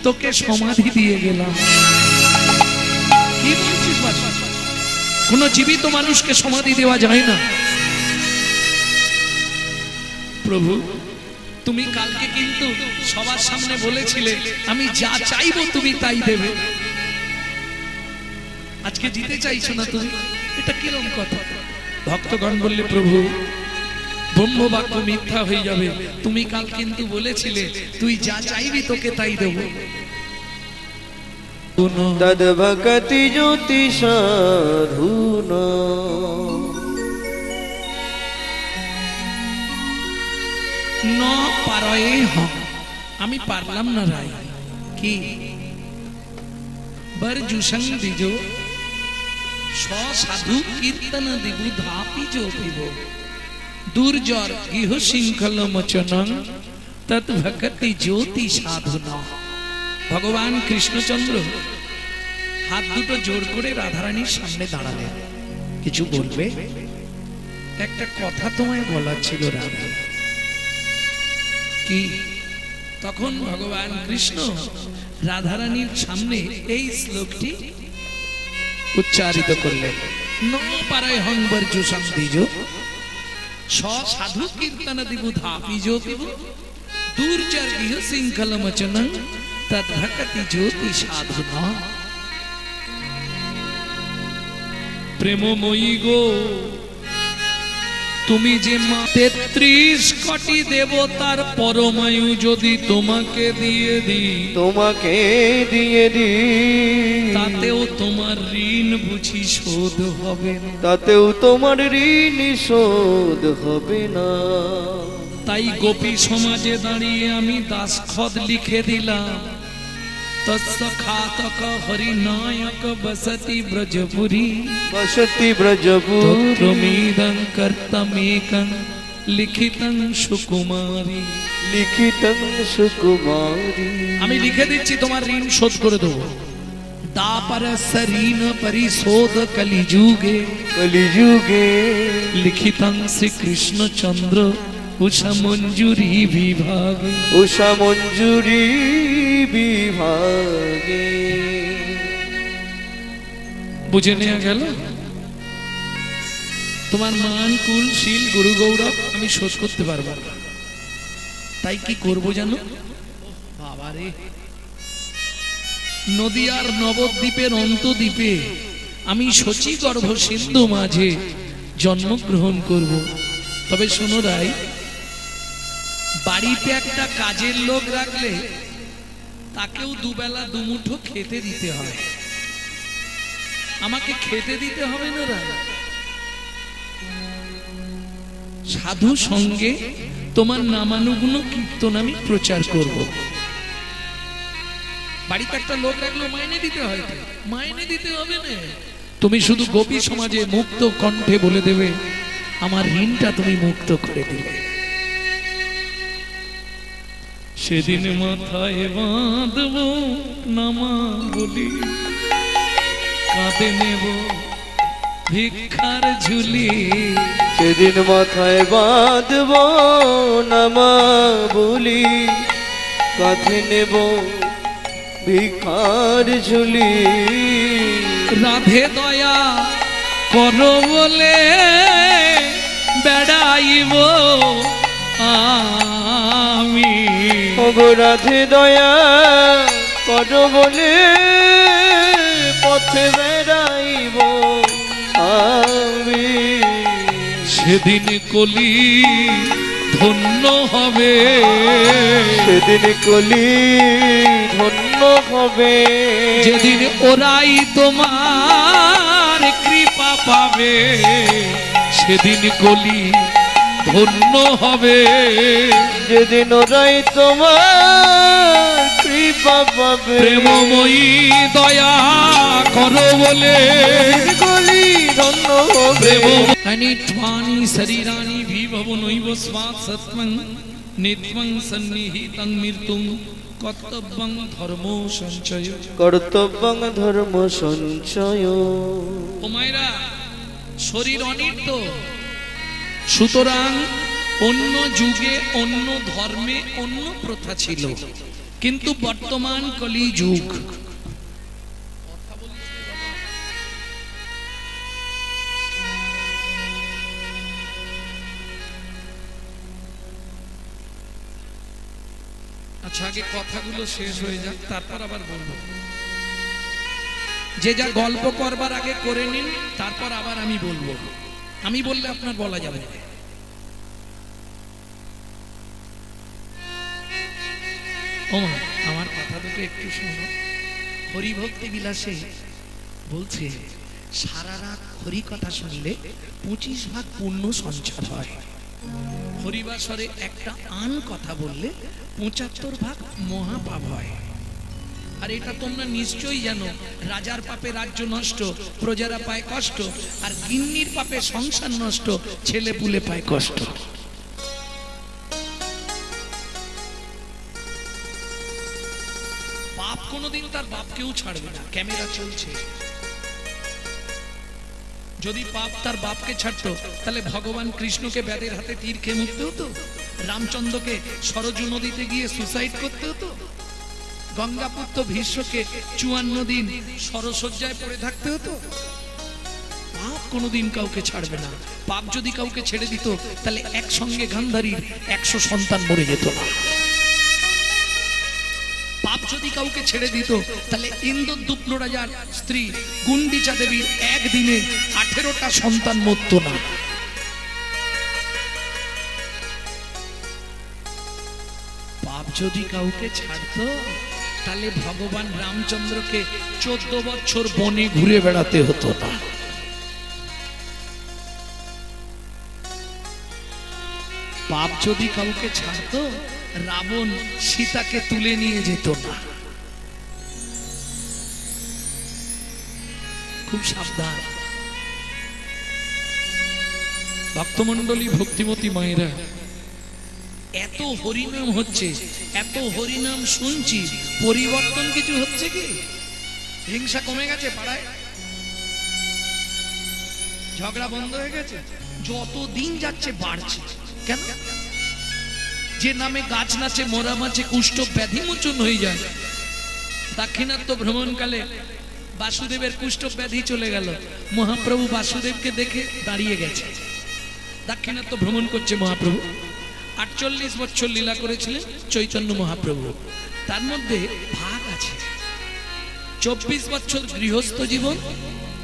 তোকে সমাধি দিয়ে গেলাম। কি বলছিস বাসু? কোন জীবিত মানুষকে সমাধি দেওয়া যায় না। প্রভু তুমি কালকে কিন্তু সবার সামনে বলেছিলে আমি যা চাইবো তুমি তাই দেবে। আজকে দিতে চাইছো না তুমি, এটা কিরকম কথা? ভক্তগণ বললে, প্রভু ব্রহ্মবাক্য মিথ্যা হয়ে যাবে। তুমি কাল কিন্তু বলেছিলে তুই যা চাইবি তোকে তাই দেব। তদ্ভকতি জ্যোতি সাধুন। ন পারয়ে হম, আমি পারলাম না রাই কি বরজুষং দিজো সাধু কীর্তন দিবু ধাপি যো পিব দুর্জর গৃহ শৃঙ্খল মোচনং তদ্ভকতি জ্যোতি সাধুনা। ভগবান কৃষ্ণচন্দ্র হাত দুটো জোর করে রাধারানীর সামনে দাঁড়ালেন। কিছু বলবে? একটা কথা তোমায় বলার ছিল রাধা। কি? তখন ভগবান কৃষ্ণ রাধারানীর সামনে এই শ্লোকটি উচ্চারিত করলেন। ন পারায় হংবর জুসং দিজো সাধু কীর্তন দিবু ধাপি যো পিব দুর্জর গৃহ শৃঙ্খল মোচনং তদ্ভকতি জ্যোতি সাধুনা। প্রেমময়ী গো, তুমি যে মা 33 কোটি দেবতার পরমায়ু যদি তোমাকে দিয়ে দিই, তোমাকে দিয়ে দি, তাতেও তোমার ঋণ বুঝি শোধ হবে না। তাতেও তোমার ঋণ শোধ হবে না। তাই গোপী সমাজে দাঁড়িয়ে আমি দাসখত লিখে দিলাম। তস্য খাতক হরিনায়ক বসতি ব্রজপুরী বসতি ব্রজপুরী তত্রমিদং কর্তমেকং লিখিতং সুকুমারী। লিখিতং সুকুমারী। আমি লিখে দিচ্ছি, তোমার ঋণ শোধ করে দেবো। দাপরস ঋণ পরিশোধ কলিযুগে কলিযুগে লিখিতং শ্রীকৃষ্ণচন্দ্র উষা মঞ্জুরি বিভাগে। উষা মঞ্জুরি বিভাগে। বুঝে নেওয়া গেল? তোমার মান কুল শীল গুরু গৌরব আমি শোধ করতে পারবো না। তাই কি করব জানো? বাবারে, নদিয়ার নবদ্বীপের অন্তদ্বীপে আমি শচীগর্ভ সিন্ধু মাঝে জন্মগ্রহণ করব। তবে শোনো রাই, বাড়িতে একটা কাজের লোক রাখলে তাকেও দুবেলা দুমুঠো খেতে দিতে হয়। আমাকে খেতে দিতে হবে না রাই? সাধু সঙ্গে তোমার নামানুগুণ কীর্তন আমি প্রচার করব। বাড়িতে একটা লোক রাখলে মাইনে দিতে হয়, মাইনে দিতে হবে না। তুমি শুধু গোপী সমাজে মুক্ত কণ্ঠে বলে দেবে, আমার ঋণটা তুমি মুক্ত করে দিলে। সেদিন মাথায় বাঁধব নামা বলি, কাঁধে নেব ভিক্ষার ঝুলি। সেদিন মাথায় বাঁধব নামা বলি, কাঁধে নেব ভিখার ঝুলি। রাধে দয়া করো বলে বেড়াইব আমি। ওগো রাধে দয়া করো বলে পথে বেড়াইব আমি। সেদিন কলি ধন্য হবে, সেদিন কলি ধন্য হবে। যেদিন ওরাই তোমার কৃপা পাবে, সেদিন কলি ধন্য হবে। যেদিন ওরাই তোমার কৃপা পাবে। প্রেমময়ী দয়া করো বলে কলি ধন্য হবে। অনিত্বানি শরীরানি বিভবনৈব স্বাৎ সত্ত্বং নিত্যং সন্নিহিতং মৃত্যুং কর্তব্যং ধর্ম সঞ্চয়। কর্তব্যং ধর্ম সঞ্চয়। ও মায়েরা, শরীর অনিত্য, সুতরাং অন্য যুগে অন্য ধর্মে অন্য প্রথা ছিল, কিন্তু বর্তমান কলি যুগ। আচ্ছা, আগে কথাগুলো শেষ হয়ে যাক, তারপর আবার বলবো। যে যা গল্প করবার আগে করে নিন, তারপর আবার আমি বলবো। আমি বললে আপনার বলা যাবে না। ও মা, আমার কথা দুটো একটু শোনো। হরিভক্তি বিলাসে বলছে সারা রাত হরি কথা শুনলে 25 ভাগ পুণ্য সঞ্চার হয়। হরিবাসরে একটা আন কথা বললে 75 ভাগ মহাপাপ হয়। আর এটা তোমরা নিশ্চয়ই জানো, রাজার পাপে রাজ্য নষ্ট, প্রজারা পায় কষ্ট, আর গিন্নির পাপে সংসার নষ্ট, ছেলে পুলে পায় কষ্ট। পাপ কোনোদিন তার বাপকেও ছাড়বে না। ক্যামেরা চলছে, যদি পাপ তার বাপকে ছাড়তো তাহলে ভগবান কৃষ্ণকে ব্যাধের হাতে তীর খেয়ে মুক্ত হতো, রামচন্দ্রকে সরজু নদীতে গিয়ে সুসাইড করতে হতো, গঙ্গাপুত্র ভীষ্মকে 54 দিন সরসজ্জায় পড়ে থাকতে হতো। পাপ কোনোদিন কাউকে ছাড়বে না। পাপ যদি কাউকে ছেড়ে দিত তাহলে একসঙ্গে গান্ধারীর 100 সন্তান মরে যেত না। পাপ যদি কাউকে ছেড়ে দিত তাহলে ইন্দ্রদুপ্ল রাজার স্ত্রী গুন্ডিচা দেবীর একদিনে 18টা সন্তান মরত না। পাপ যদি কাউকে ছাড়তো তাহলে ভগবান রামচন্দ্রকে 14 বছর বনে ঘুরে বেড়াতে হতো না। পাপ যদি কাউকে ছাড়তো রাবণ সীতাকে তুলে নিয়ে যেত না। খুব সাবধান ভক্তমণ্ডলী, ভক্তিমতী মায়েরা। এত হরিনাম হচ্ছে, এত হরিনাম শুনছি, পরিবর্তন কিছু হচ্ছে কি? হিংসা কমে গেছে পাড়ায়? ঝগড়া বন্ধ হয়ে গেছে? যত দিন যাচ্ছে বাড়ছে। কেন? যে নামে গাছ নাচে, মোরা মাছে, কুষ্ঠ ব্যাধি মোচন হয়ে যায়। দাক্ষিণাত্য ভ্রমণকালে বাসুদেবের কুষ্ঠ ব্যাধি চলে গেল। মহাপ্রভু বাসুদেবকে দেখে দাঁড়িয়ে গেছে। দাক্ষিণাত্য ভ্রমণ করছে মহাপ্রভু। 48 বছর লীলা করেছিলেন চৈতন্য মহাপ্রভু। তার মধ্যে ভাগ আছে, 24 বছর গৃহস্থ জীবন,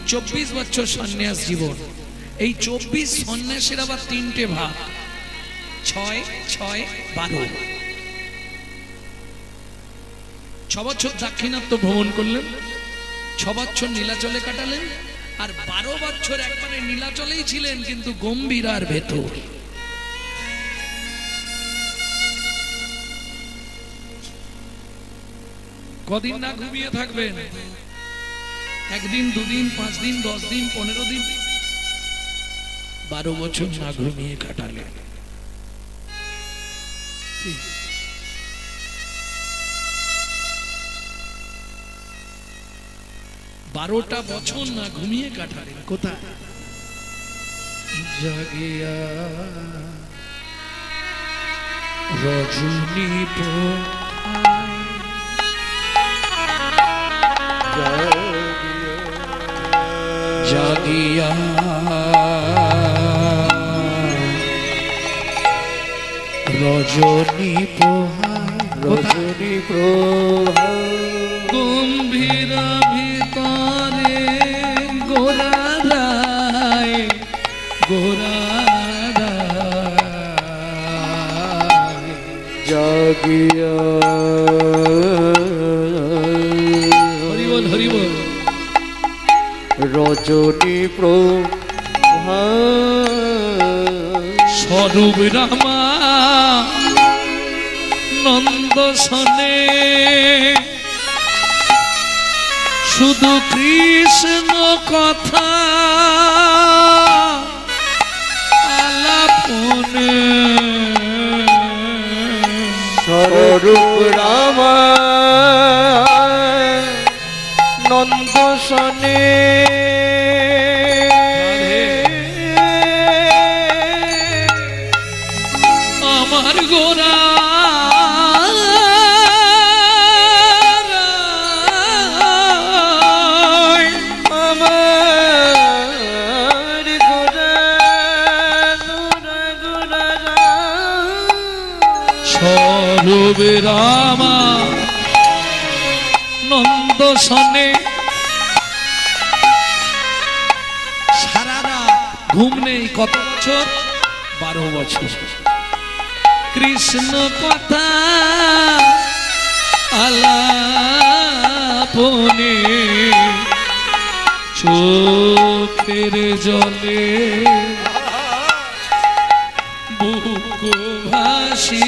24 বছর সন্ন্যাস জীবন। এই 24 সন্ন্যাসের আবার 3টে ভাগ, 6, 6, 12। 6 বছর দাক্ষিণাত্য ভ্রমণ করলেন, 6 বছর নীলাচলে কাটালেন, আর 12 বছর একবারে নীলাচলেই ছিলেন কিন্তু গম্ভীরার ভেতর। কদিন না ঘুমিয়ে থাকবেন? একদিন, দুদিন, 5 দিন, 10 দিন, 15 দিন, 12 বছর না ঘুমিয়ে কাটালেন। 12টা বছর না ঘুমিয়ে কাটালেন। কোথায়? জাগিয়া রজনী জাগিয়া রজনী পোহায়, রজনী পোহায় গম্ভীর ভিতরে গোরারায়, গোরারায় জাগিয়া। হরিবল, হরিবল। রজনী প্রভা স্বরূপ রামা নন্দ শনে, শুধু কৃষ্ণ কথা আলাপনে। স্বরূপ রামা নন্দ শনে, আমার গোরা স্বরূপ রামা নন্দ শনে। সারা রাত ঘুম নেই। কত বছর? 12 বছর। কৃষ্ণ কথা আলাপ আপনে চোখের জলে বুক ভাসি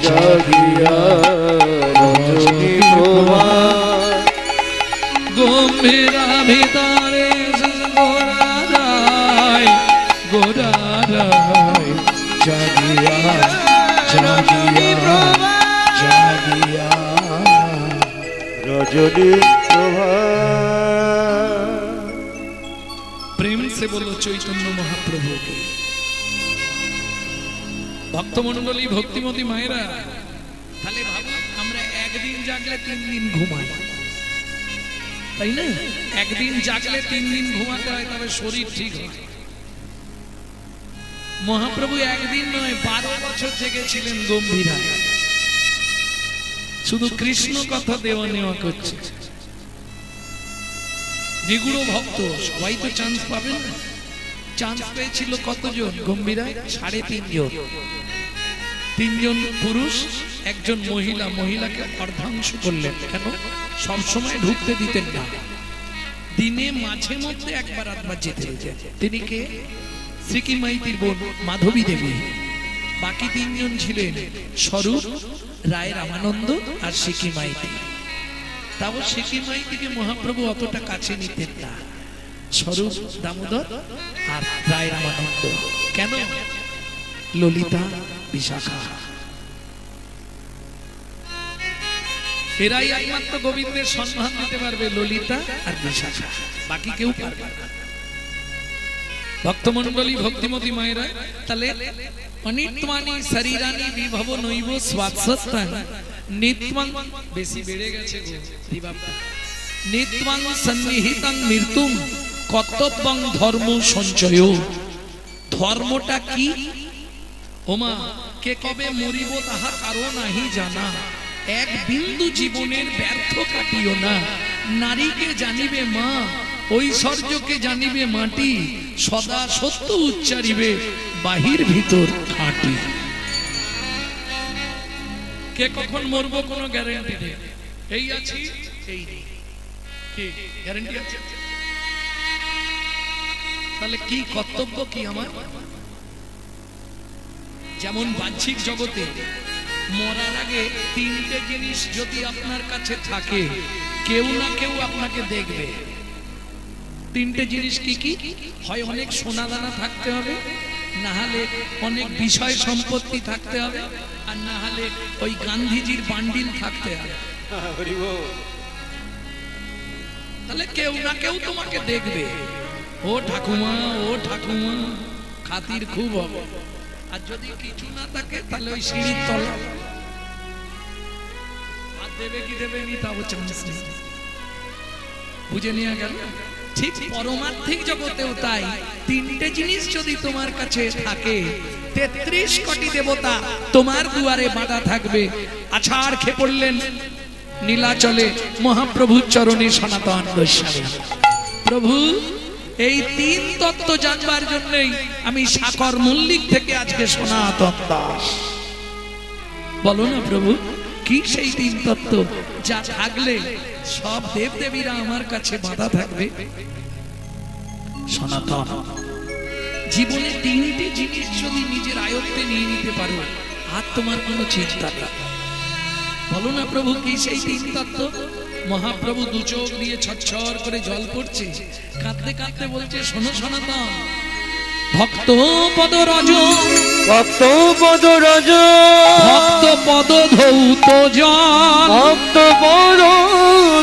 জাগিয়া রজনী প্রভা গম্ভীরা ভিতরে গোরারায় গোরারায় জাগিয়া জাগিয়া জাগিয়া রজনী প্রভা। प्रेम से बोलो चैतन्य महाप्रभु के ভক্তমণ্ডলী ভক্তিমতী মায়েরা তাহলে ভাবুন আমরা একদিন জাগলে 3 দিন ঘুমাই তাই না একদিন জাগলে 3 দিন ঘুমাতে হয় তবে শরীর ঠিক হয় মহাপ্রভু একদিন নয় 12 বছর জেগেছিলেন গম্ভীরায় শুধু কৃষ্ণ কথা দেওয়া নেওয়া করছে নিগুড় ভক্ত সবাই তো চান্স পাবেন না চান্স পেয়েছিল কতজন গম্ভীরায় 3.5 জন 3 জন পুরুষ একজন মহিলা মহিলাকে অর্ধাংশ করলেন কেন সব সময় ঢুকতে দিতেন না দিনে মাঝে মধ্যে একবার আধবার যেতে যেতেন তিনি কে শ্রীকি মাইতির বোন মাধবী দেবী বাকি 3 জন ছিলেন স্বরূপ রায় রামানন্দ আর শ্রীকি মাইতি তাও শ্রীকি মাইতিকে মহাপ্রভু অতটা কাছে নিতেন না স্বরূপ দামোদর আর রায় রামানন্দ কেন ললিতা বিশাখা এরাই একমাত্র গোবিন্দের সম্মান দিতে পারবে ললিতা আর বিশাখা বাকি কেউ পারবে না ভক্তমণ্ডলী ভক্তিমতী মায়েরা তাহলে অনিত্মানি শরীরানি বিভব নৈব স্বাৎসত্তান নিত্যং বেশি বেড়ে গেছে গো দিবাপ্পা নিত্যং সন্নিহিতং মৃত্যুম কর্তব্যং ধর্ম সঞ্চয় ধর্মটা কি ওমা কে কবে মরিব তাহা কারো নাহি জানা এক বিন্দু জীবনের ব্যর্থ কাটিও না নারীকে জানিবে মা ঐশ্বর্যকে জানিবে মাটি সদা সত্য উচ্চারিবে বাহির ভিতর খাঁটি কে কখন মরবো কোনো গ্যারান্টি নেই এই আছি এই নেই কি গ্যারান্টি আছে তাহলে কি কর্তব্য কি আমার যেমন বাহ্যিক জগতে মরার আগে 3টে জিনিস যদি আপনার কাছে থাকে কেউ না কেউ আপনাকে দেখবে 3টে জিনিস কি কি হয় অনেক সোনা দানা থাকতে হবে না হলে অনেক বিষয় সম্পত্তি থাকতে হবে আর না হলে ওই গান্ধীজির বান্ডিল থাকতে হবে তাহলে কেউ না কেউ তোমাকে দেখবে ও ঠাকুমা খাতির খুব হবে আর যদি কিছু না থাকে তাহলে ওই সিঁড়ির তলা আর দেবে কি দেবে নি তাও চান্স নেই বুঝে নিয়ে গেল ঠিক পরমার্থিক জগতেও তাই 3টে জিনিস যদি তোমার কাছে থাকে 33 কোটি দেবতা তোমার দুয়ারে বাঁধা থাকবে আছাড় খেয়ে পড়লেন নীলাচলে মহাপ্রভুর চরণে সনাতন গোস্বামী প্রভু এই 3 তত্ত্ব জানবার জন্যই আমি সাকর মল্লিক থেকে আজকে সনাতন দাস বলো না প্রভু কি সেই 3 তত্ত্ব যা থাকলে সব দেবদেবীরা আমার কাছে বাঁধা থাকবে সনাতন জীবনে 3টে জিনিস যদি নিজের আয়ত্তে নিয়ে নিতে পারো আর তোমার কোনো চিন্তা নেই বলো না প্রভু কি সেই 3 তত্ত্ব মহাপ্রভু দু চোখ দিয়ে ছটছর করে জল পড়ছে কাঁদতে কাঁদতে বলছে শোনো সনাতন ভক্ত পদ রজ ভক্ত পদ রজ ভক্ত পদ ধৌত জন ভক্ত পদ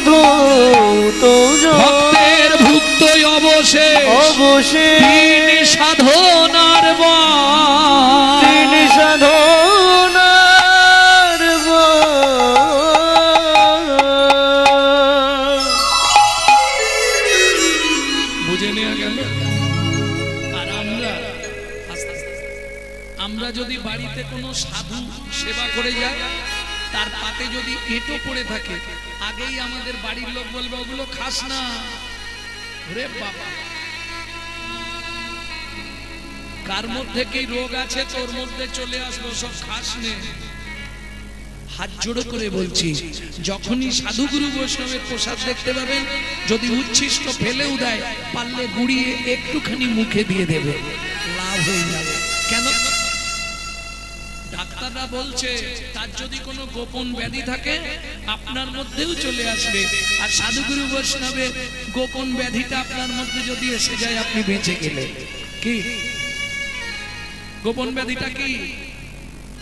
ধৌত জন ভক্তের ভুক্ত অবশেষ অবশেষ তিনি সাধনার বল তিনি সাধনার বুঝে নেওয়া গেল আর আমরা যদি বাড়িতে কোনো সাধু সেবা করে যাই তার পাতে যদি এঁটো পড়ে থাকে আগেই আমাদের বাড়ির লোক বলবে ওগুলো খাস না রে বাবা কার মধ্যে কি রোগ আছে তোর মধ্যে চলে আসলো, সব খাস নে। হাত জোড়ো করে বলছি, যখনই সাধুগুরু বৈষ্ণবের প্রসাদ দেখতে পাবেন, যদি উচ্ছিষ্ট ফেলেও দেয়, পারলে গুড়িয়ে একটুখানি মুখে দিয়ে দেবে, লাভ হয়ে যাবে। কেন? ডাক্তাররা বলছে তার যদি কোনো গোপন ব্যাধি থাকে আপনার মধ্যেও চলে আসবে, আর সাধুগুরু বৈষ্ণবের গোপন ব্যাধিটা আপনার মধ্যে যদি এসে যায় আপনি বেঁচে গেলে। কি গোপন ব্যাধিটা? কি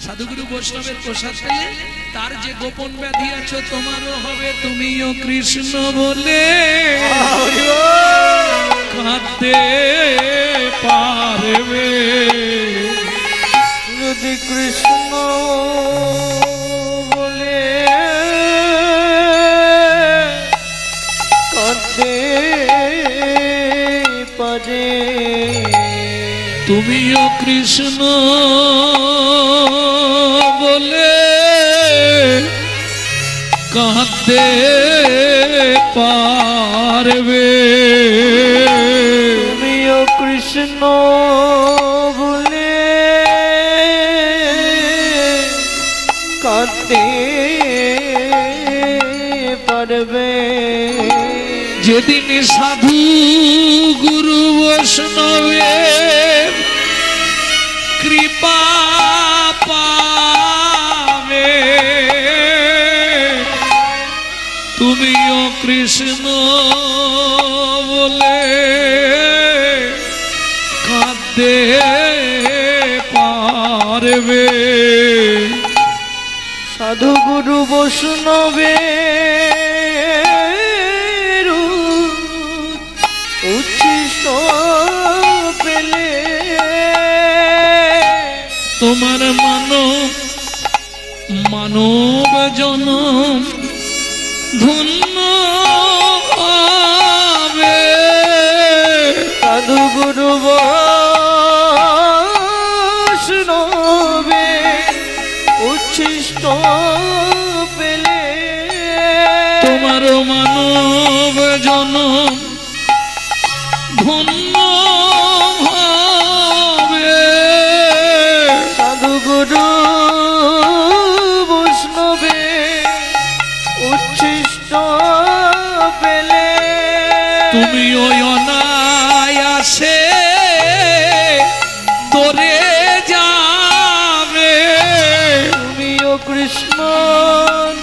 সাধুগুরু বৈষ্ণবের প্রসাদ পেলে তার যে গোপন ব্যাধি আছে তোমারও হবে। তুমিও কৃষ্ণ বলে কাঁদতে পারবে, যদি কৃষ্ণ বলে কাঁদতে পারে, তুমিও কৃষ্ণ বলে কাঁদতে পারবে, তুমিও কৃষ্ণ বলে কাঁদতে পারবে। যেদিন সাধু গুরু বৈষ্ণবের কৃপা পাবে, তুমিও কৃষ্ণ বলে কাঁদতে পারবে। সাধু গুরু বৈষ্ণবের উচ্ছিষ্ট পেলে তোমার মানব জনম ধন্য হবে। সাধু গুরু বৈষ্ণবে উচ্ছিষ্ট পেলে তোমার মানব জনম ধন্য হবে। সাধু গুরু বৈষ্ণবে উচ্ছিষ্ট পেলে তুমি ওই অনায়াসে তোরে যাবে, তুমিও কৃষ্ণ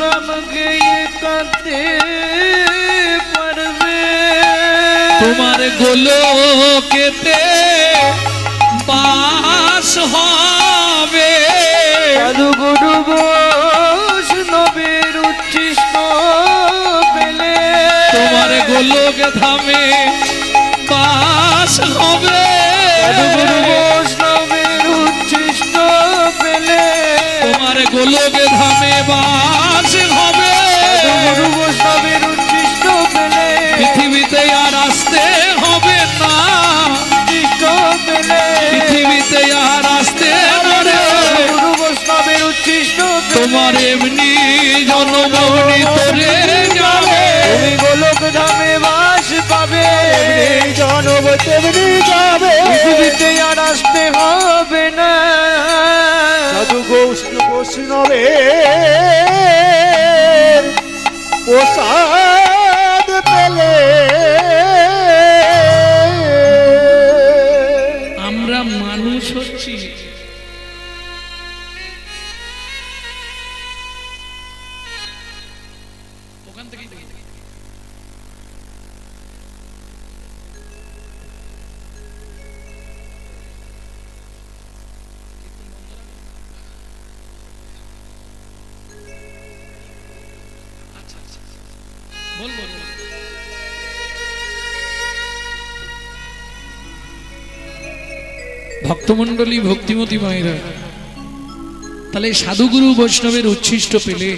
নাম গেয়ে কাঁদতে পারবে। তোমার গোলকেতে বাস হবে। সাধু গুরু বৈষ্ণবের উচ্ছিষ্ট পেলে তোমার গোলক ধামে বাস হবে। সাধু গুরু বৈষ্ণবের উচ্ছিষ্ট পেলে তোমার গোলক ধামে বাস হবে। সাধু গুরু বৈষ্ণবের উচ্ছিষ্ট পেলে পৃথিবীতে আর আসতে হবে না, উচ্ছিষ্ট পেলে পৃথিবীতে আর আসতে পারে। গুরু বৈষ্ণবের উচ্ছিষ্ট তোমার এমনি জনমনি তোরে যাবে। তুমি গোলক ধামে বাস পাবে, জনম তেমনি যাবে, পৃথিবীতে আর আসতে হবে না। সাধু বৈষ্ণবে প্রসাদ পেলে আমরা মানুষ হচ্ছি, ওখান থেকেই দেখি। আচ্ছা আচ্ছা বল বল বল। ভক্তমণ্ডলী, ভক্তিমতী মায়েরা, তাহলে সাধুগুরু বৈষ্ণবের উচ্ছিষ্ট পেলে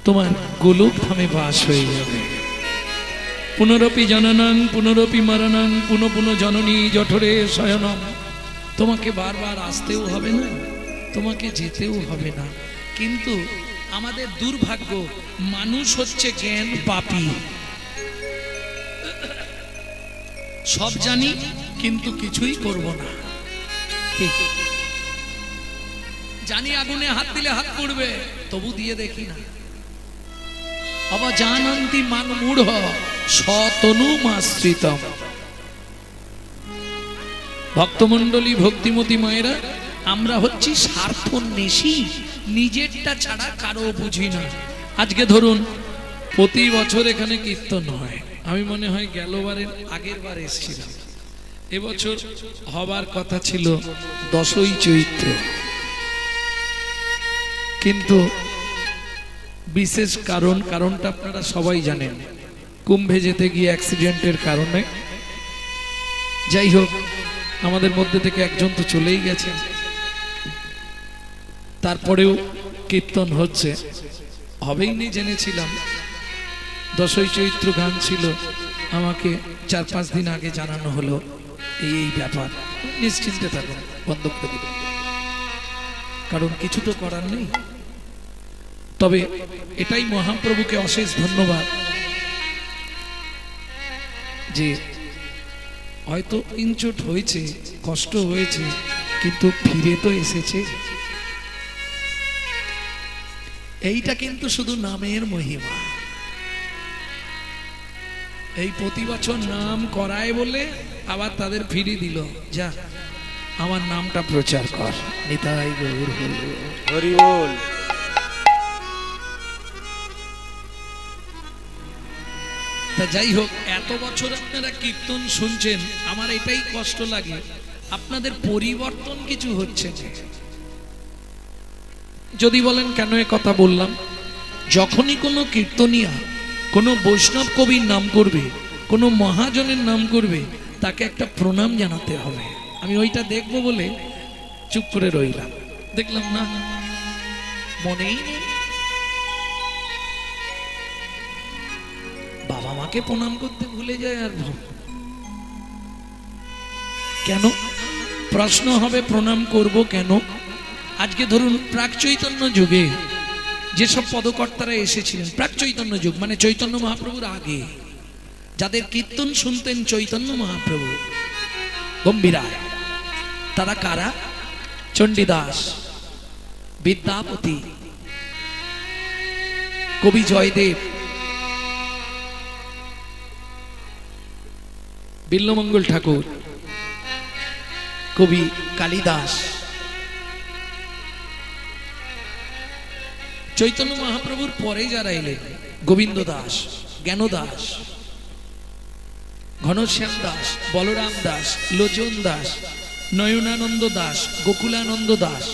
তোমার গোলক ধামে বাস হয়ে যাবে। পুনরপি জননং পুনরপি মরণং পুনঃ পুনঃ জননী জঠরে শয়নম। তোমাকে বারবার আসতেও হবে না, তোমাকে যেতেও হবে না। কিন্তু আমাদের দুর্ভাগ্য, মানুষ হচ্ছে জ্ঞান পাপী। সব জানি কিন্তু কিছুই করব না। কি? জানি আগুনে হাত দিলে হাত পড়বে, তবু দিয়ে দেখি না। অবজানন্তি মান মূঢ় সতনুমাশ্রিতম। ভক্তমণ্ডলী, ভক্তিমতী মায়েরা, আমরা হচ্ছি স্বার্থন্বেষী, নিজেরটা ছাড়া কারো বুঝি না। আজকে ধরুন প্রতি বছর এখানে কীর্তন হয়, আমি মনে হয় গেলবারের আগের বার এসেছিলাম। এবছর হবার কথা ছিল 10ই চৈত্র, কিন্তু বিশেষ কারণটা আপনারা সবাই জানেন, কুম্ভে যেতে গিয়ে অ্যাক্সিডেন্টের কারণে। যাই হোক, আমাদের মধ্যে থেকে একজন তো চলেই গেছেন, তারপরেও কীর্তন হচ্ছে। হবেই নি জেনেছিলাম। 10ই চৈত্র গান ছিল, আমাকে 4-5 দিন আগে জানানো হলো এই ব্যাপার। নিশ্চিন্তে থাকুন, বন্ধ করে দিন, কারণ কিছু তো করার নেই। তবে এটাই মহাপ্রভুকে অশেষ ধন্যবাদ যে হয়তো ইনচোট হয়েছে, কষ্ট হয়েছে, কিন্তু ফিরে তো এসেছে। এইটা কিন্তু শুধু নামের মহিমা। এই প্রতি বছর নাম করায় বলে আবার তাদের ফিরিয়ে দিল, যা আমার নামটা প্রচার কর। নিতাই গৌর হরি বল। তা যাই হোক, এত বছর আপনারা কীর্তন শুনছেন, আমার এটাই কষ্ট লাগে, আপনাদের পরিবর্তন কিছু হচ্ছে না। যদি বলেন কেন এ কথা বললাম, যখনই কোনো কীর্তনিয়া কোনো বৈষ্ণব কবির নাম করবে, কোনো মহাজনের নাম করবে, তাকে একটা প্রণাম জানাতে হবে। আমি ওইটা দেখবো বলে চুপ করে রইলাম, দেখলাম না, মনেই নেই। বাবা মাকে প্রণাম করতে ভুলে যায়। আর কেন? প্রশ্ন হবে, প্রণাম করব কেন? আজকে ধরুন প্রাক চৈতন্য যুগে যেসব পদকর্তারা এসেছিলেন, প্রাক চৈতন্য যুগ মানে চৈতন্য মহাপ্রভুর আগে, যাদের কীর্তন শুনতেন চৈতন্য মহাপ্রভু গম্ভীরায়, তারা কারা? চণ্ডীদাস, বিদ্যাপতি, কবি জয়দেব, বিল্লমঙ্গল ঠাকুর, কবি কালিদাস। চৈতন্য মহাপ্রভুর পরে যারা এলেন, গোবিন্দ দাস, জ্ঞান দাস, ঘনশ্যাম দাস, বলরাম দাস, লোচন দাস, নয়নানন্দ দাস, গোকুলানন্দ দাস,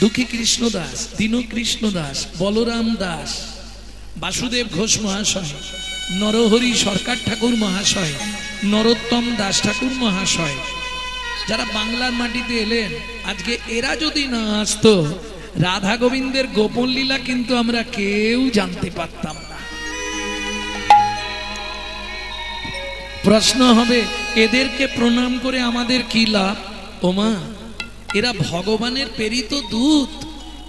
দুঃখী কৃষ্ণ দাস, দীনকৃষ্ণ দাস, বলরাম দাস, বাসুদেব ঘোষ মহাশয়, নরহরি সরকার ঠাকুর মহাশয়, নরোত্তম দাস ঠাকুর মহাশয়, যারা বাংলার মাটিতে এলেন, আজকে এরা যদি না আসতো, রাধা গোবিন্দের গোপন লীলা কিন্তু আমরা কেউ জানতে পারতাম না। প্রশ্ন হবে, এদেরকে প্রণাম করে আমাদের কি লাভ? ওমা, এরা ভগবানের প্রেরিত দূত,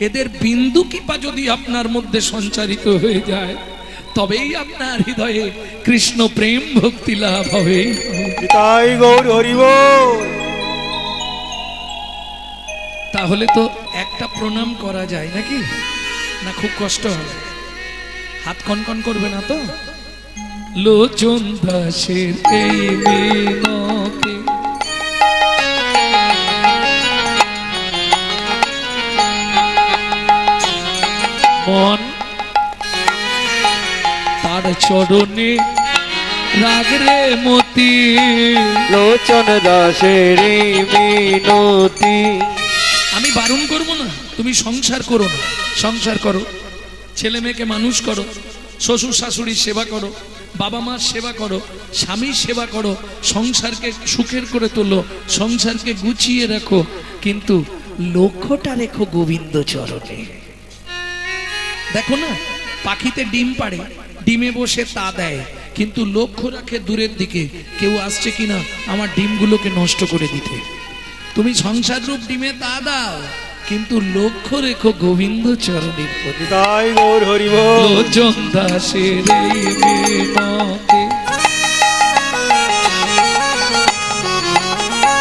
এদের বিন্দু কৃপা যদি আপনার মধ্যে সঞ্চারিত হয়ে যায়, তবেই আপনার হৃদয়ে কৃষ্ণ প্রেম ভক্তি লাভ হবে। নিতাই গৌর হরি বল। তাহলে তো একটা প্রণাম করা যায় নাকি? না খুব কষ্ট হবে? হাত কনকন করবে না তো? লোচন দাসের এই মিনকে মন তার চরণে রাগরে মতি, লোচন দাসের মিনতি। আমি বারণ করবো না, তুমি সংসার করো না, সংসার করো, ছেলে মেয়েকে মানুষ করো, শ্বশুর শাশুড়ির সেবা করো, বাবা মার সেবা করো, স্বামীর সেবা করো, সংসারকে সুখের করে তোলো, সংসারকে গুছিয়ে রাখো, কিন্তু লক্ষ্যটা রেখো গোবিন্দ চরণে। দেখো না, পাখিতে ডিম পাড়ে, ডিমে বসে তা দেয়, কিন্তু লক্ষ্য রাখে দূরের দিকে, কেউ আসছে কিনা আমার ডিমগুলোকে নষ্ট করে দিতে। তুমি সংসার রূপ ডিমে তা দাও, কিন্তু লক্ষ্য রেখো গোবিন্দ চরণের প্রতি। নিতাই গৌর হরি বল। লোচন দাসের এই মিনকে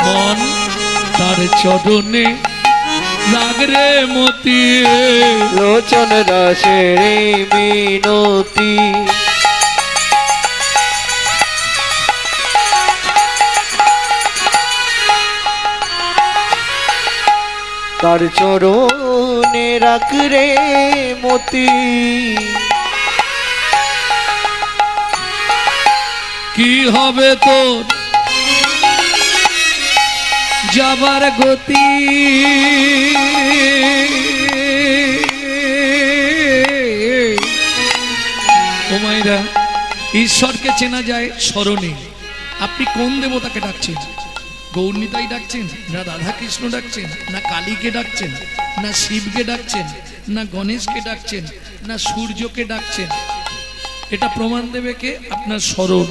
মন তার চরণে রাগরে মতি লোচন দাসের মিনতি তার চরণে রাখ রে মতি কি হবে তোর যাবার গতি ও মাইরা ঈশ্বরকে চেনা যায় স্মরণে। আপনি কোন দেবতাকে ডাকছেন? গৌরনিতাই ডাকছেন, না রাধা কৃষ্ণ ডাকছেন, না কালীকে ডাকছেন, না শিবকে ডাকছেন, না গণেশকে ডাকছেন, না সূর্যকে ডাকছেন? এটা প্রমাণ দেবে কে? আপনার স্মরণ।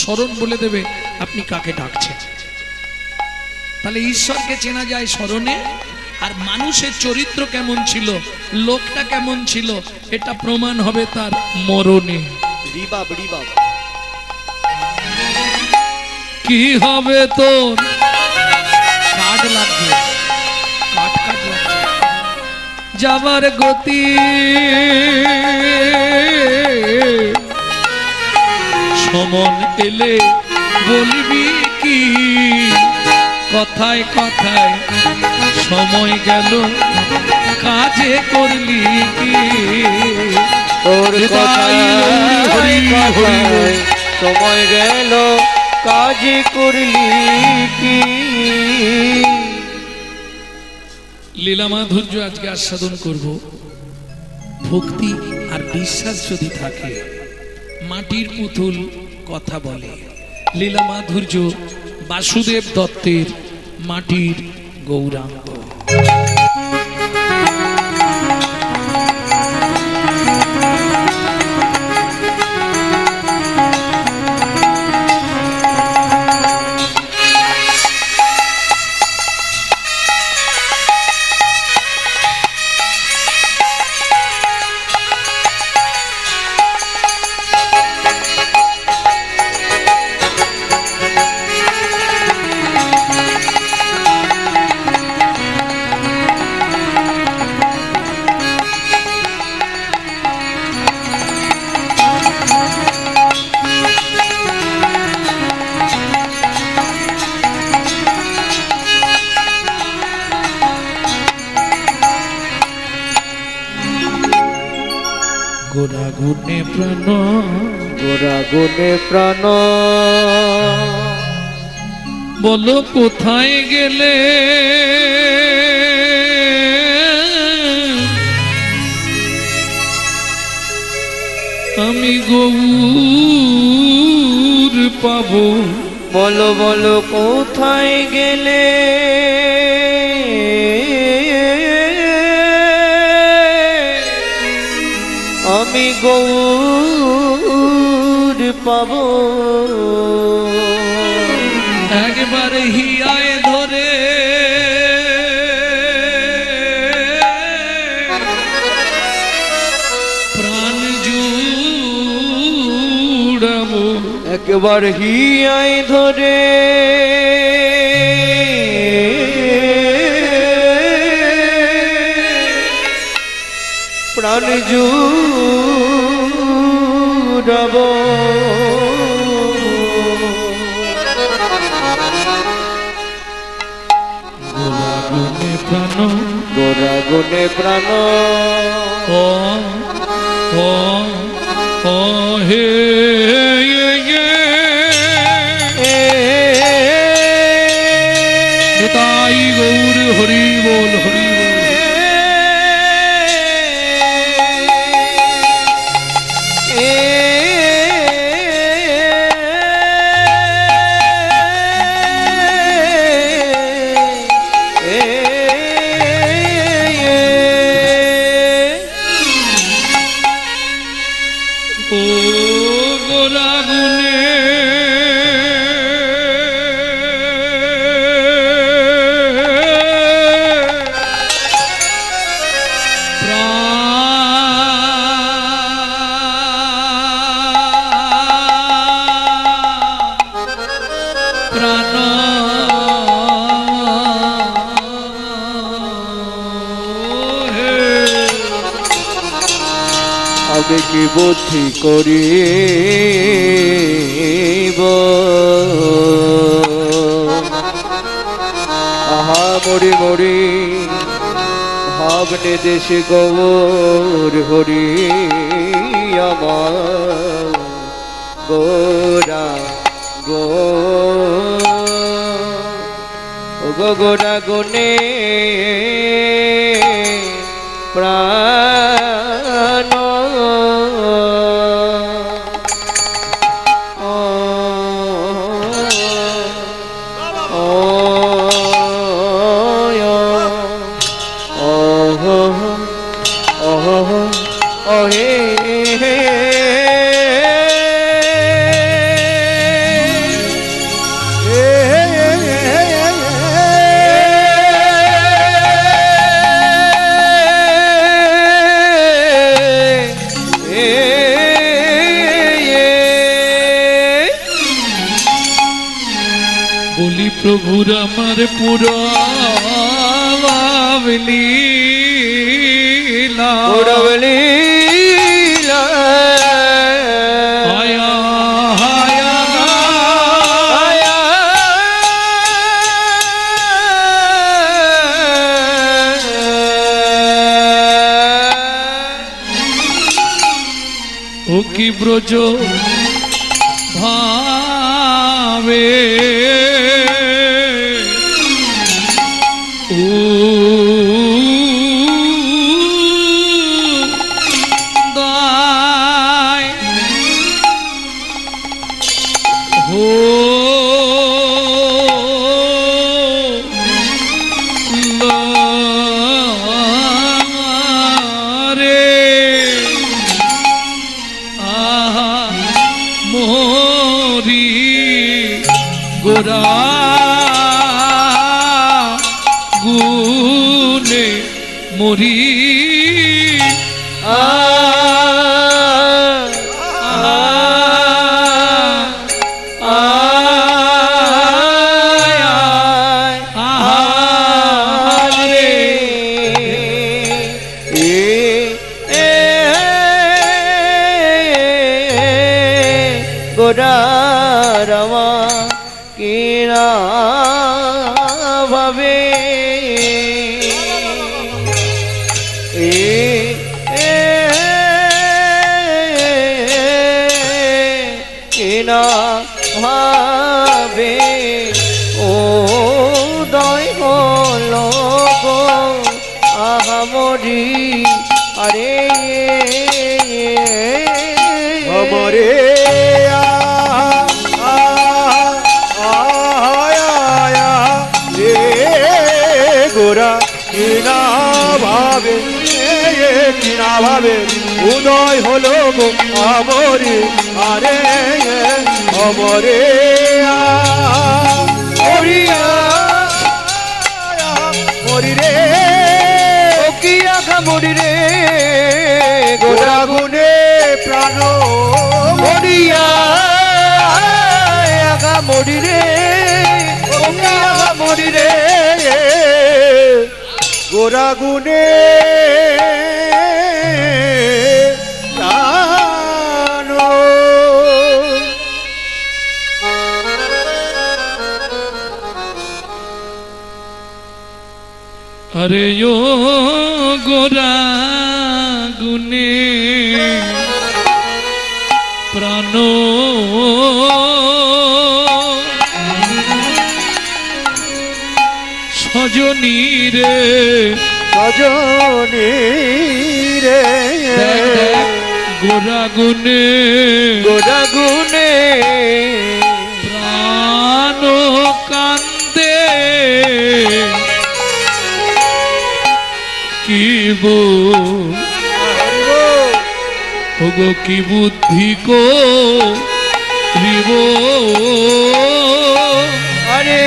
স্মরণ বলে দেবে আপনি কাকে ডাকছেন। তাহলে ঈশ্বরকে চেনা যায় স্মরণে। আর মানুষের চরিত্র কেমন ছিল, লোকটা কেমন ছিল, এটা প্রমাণ হবে তার মরণে। রিবাব রিবাব কি হবে তোর কাঠ লাগবে, কাঠ কাঠ লাগবে যাবার গতি সমন এলে বলবি কি কথায় কথায় সময় গেল কাজে করলি কি তোর কথায় সময় গেল কাজ করলি কি লীলা মাধুর্য আজকে আস্বাদন করব। ভক্তি আর বিশ্বাস যদি থাকে, মাটির পুতুল কথা বলে। লীলা মাধুর্য বাসুদেব দত্তের মাটির গৌরাঙ্গ। গোরা গুণে প্রাণ, গোরা গুণে প্রাণ বলো কোথায় গেলে আমি গৌর পাবো। বলো বলো কোথায় গেলে আমি গৌর পাবো। একবার হিয়ায় ধরে প্রাণ জুড়াবো। একবার হিয়ায় ধরে প্রাণ জুড়াবো। গোরা গুণে প্রাণ, গোরা গুণে প্রাণ ও ও ও হে তাই গৌর হরি বল হরি বল। আমি কি বুদ্ধি করিব আহা মরি মরি ভাবনে দেশে গৌর হরি আমার গোরা গোরা গুনে প্রাণ বলি প্রভুর আমার পুরা লীলা আয়া আয়া ও কি ব্রজ ভাবে দায় হো রে আহা মোরি গোরা গুনে মরি গোরা রমা কিরা ভাবে কিনা ভাবে ও দয় হলো গো আহামরি আরে আমারে গোরা কিনা ভাবে উদয় হলো গো আমরে আরে অমরে মরি রে কি আগা মরি রে গোরা গুনে প্রাণ মরিয়া আগা মরি রে আগা মরি রে গোরা গুনে প্রাণ अरे यो गोरा गुने प्राणो सजनी रे সজনী রে गोरा गुने গোরা গুনে प्राणो कांदे কিবো ওগো কি বুদ্ধি কো রিব আরে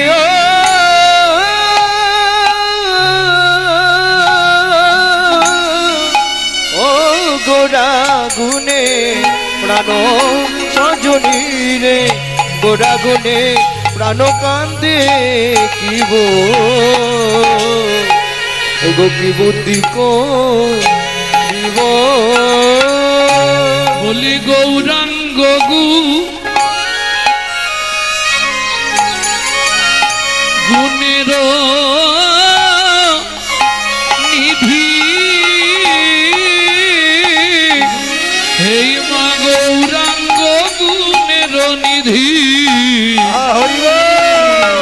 ও গোরা গুনে প্রাণ সজনী রে গোরা গুনে প্রাণ কান্দে কিব ওগো কি বুদ্ধি কো দিব গগু গুণের নিধি হেই মা গৌরাঙ্গ গুণের নিধি হরি বল।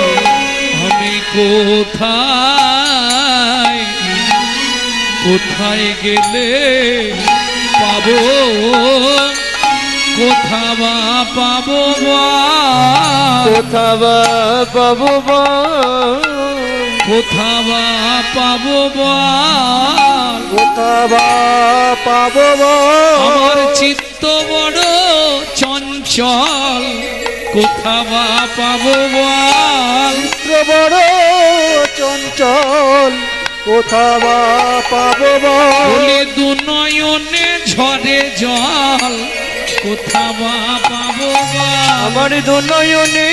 আমি কোথায় কোথায় গেলে পাবো কোথা বা পাবো বল? কোথা বা পাবো বল? কোথা বা পাবো বল? কোথা বা পাবো বল? আমার চিত্ত বড় চঞ্চল কোথা বা পাবো বল? চিত্র বড় চঞ্চল কোথা বা পাবো বল? বলি দু নয়নে ঝরে জল কোথা বা পাবো বল? আমার দু নয়নে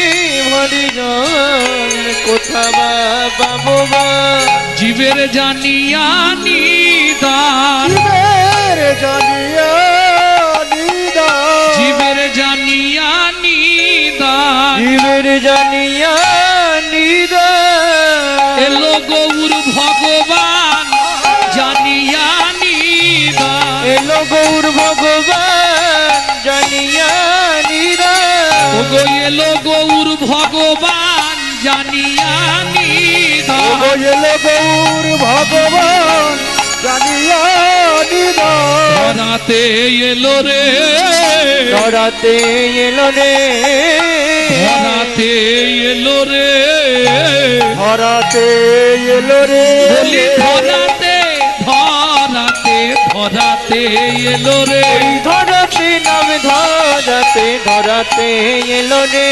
ভরি জল কোথা বা পাবো বল? জীবের জানিয়া নিদান জীবের জানিয়া নিদান, জীবের জানিয়া নিদান জীবের জানিয়া নিদান, এলো গৌর ভগবান জানিয়া নিদান এলো গৌর ভগবান জানিয়া নিদান, ওগো এলো গৌর ভগবান জানিয়া নিদান এলো গৌর ভগবান জানিয়া নিদান, ধরাতে এলো রে ধরাতে এলো রে, ধরাতে এলো রে ধরাতে এলো রে, বলি ধরাতে ধরাতে ধরাতে এলো রে এই ধরাতে নাম ধরাতে ধরাতে এলো রে,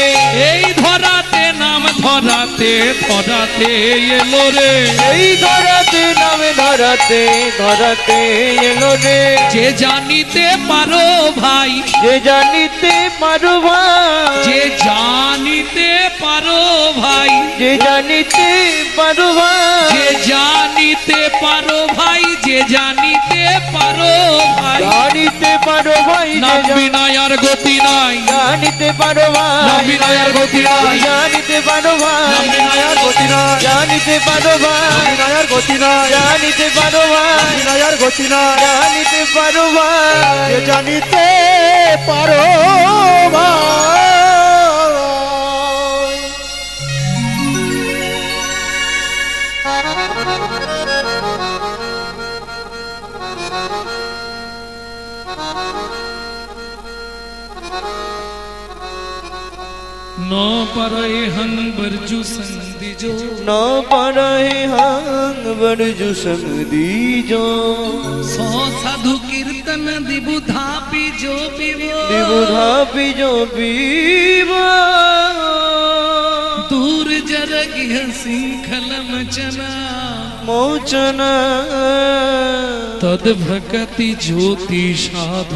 এই ধরাতে নাম ধরাতে ধরাতে এলো রে এই ধরাতে নাম ধরাতে ধরাতে এলো রে, যে জানিতে পারো ভাই যে জানিতে পারো ভাই, যে জানিতে পারো ভাই যে জানিতে পারো ভাই, যে জানিতে পারো ভাই যে জানিতে পারো ভাই জানিতে পারো ভাই, নাম বিনয়ার গতি নাই জানিতে পারো ভাই, নাম বিনয়ার গতি নাই জানিতে পারো ভাই, নাম বিনয়ার গতি নাই জানিতে পারো ভাই, বিনয়ের গতি নাই, জানিতে পারো ভাই, বিনয়ের গতি নাই, জানিতে পারো ভাই, যে জানিতে পারো ভাই। न परय हंग बरजु संदिजो न पारे हंग बरजु संग दीजो, सो साधु कीर्तन दिबुधा पिजो पिबो विबुधा पिजो पीबो, दूर जरगिह सिंखल मचना मोचना तद भगति ज्योति साधु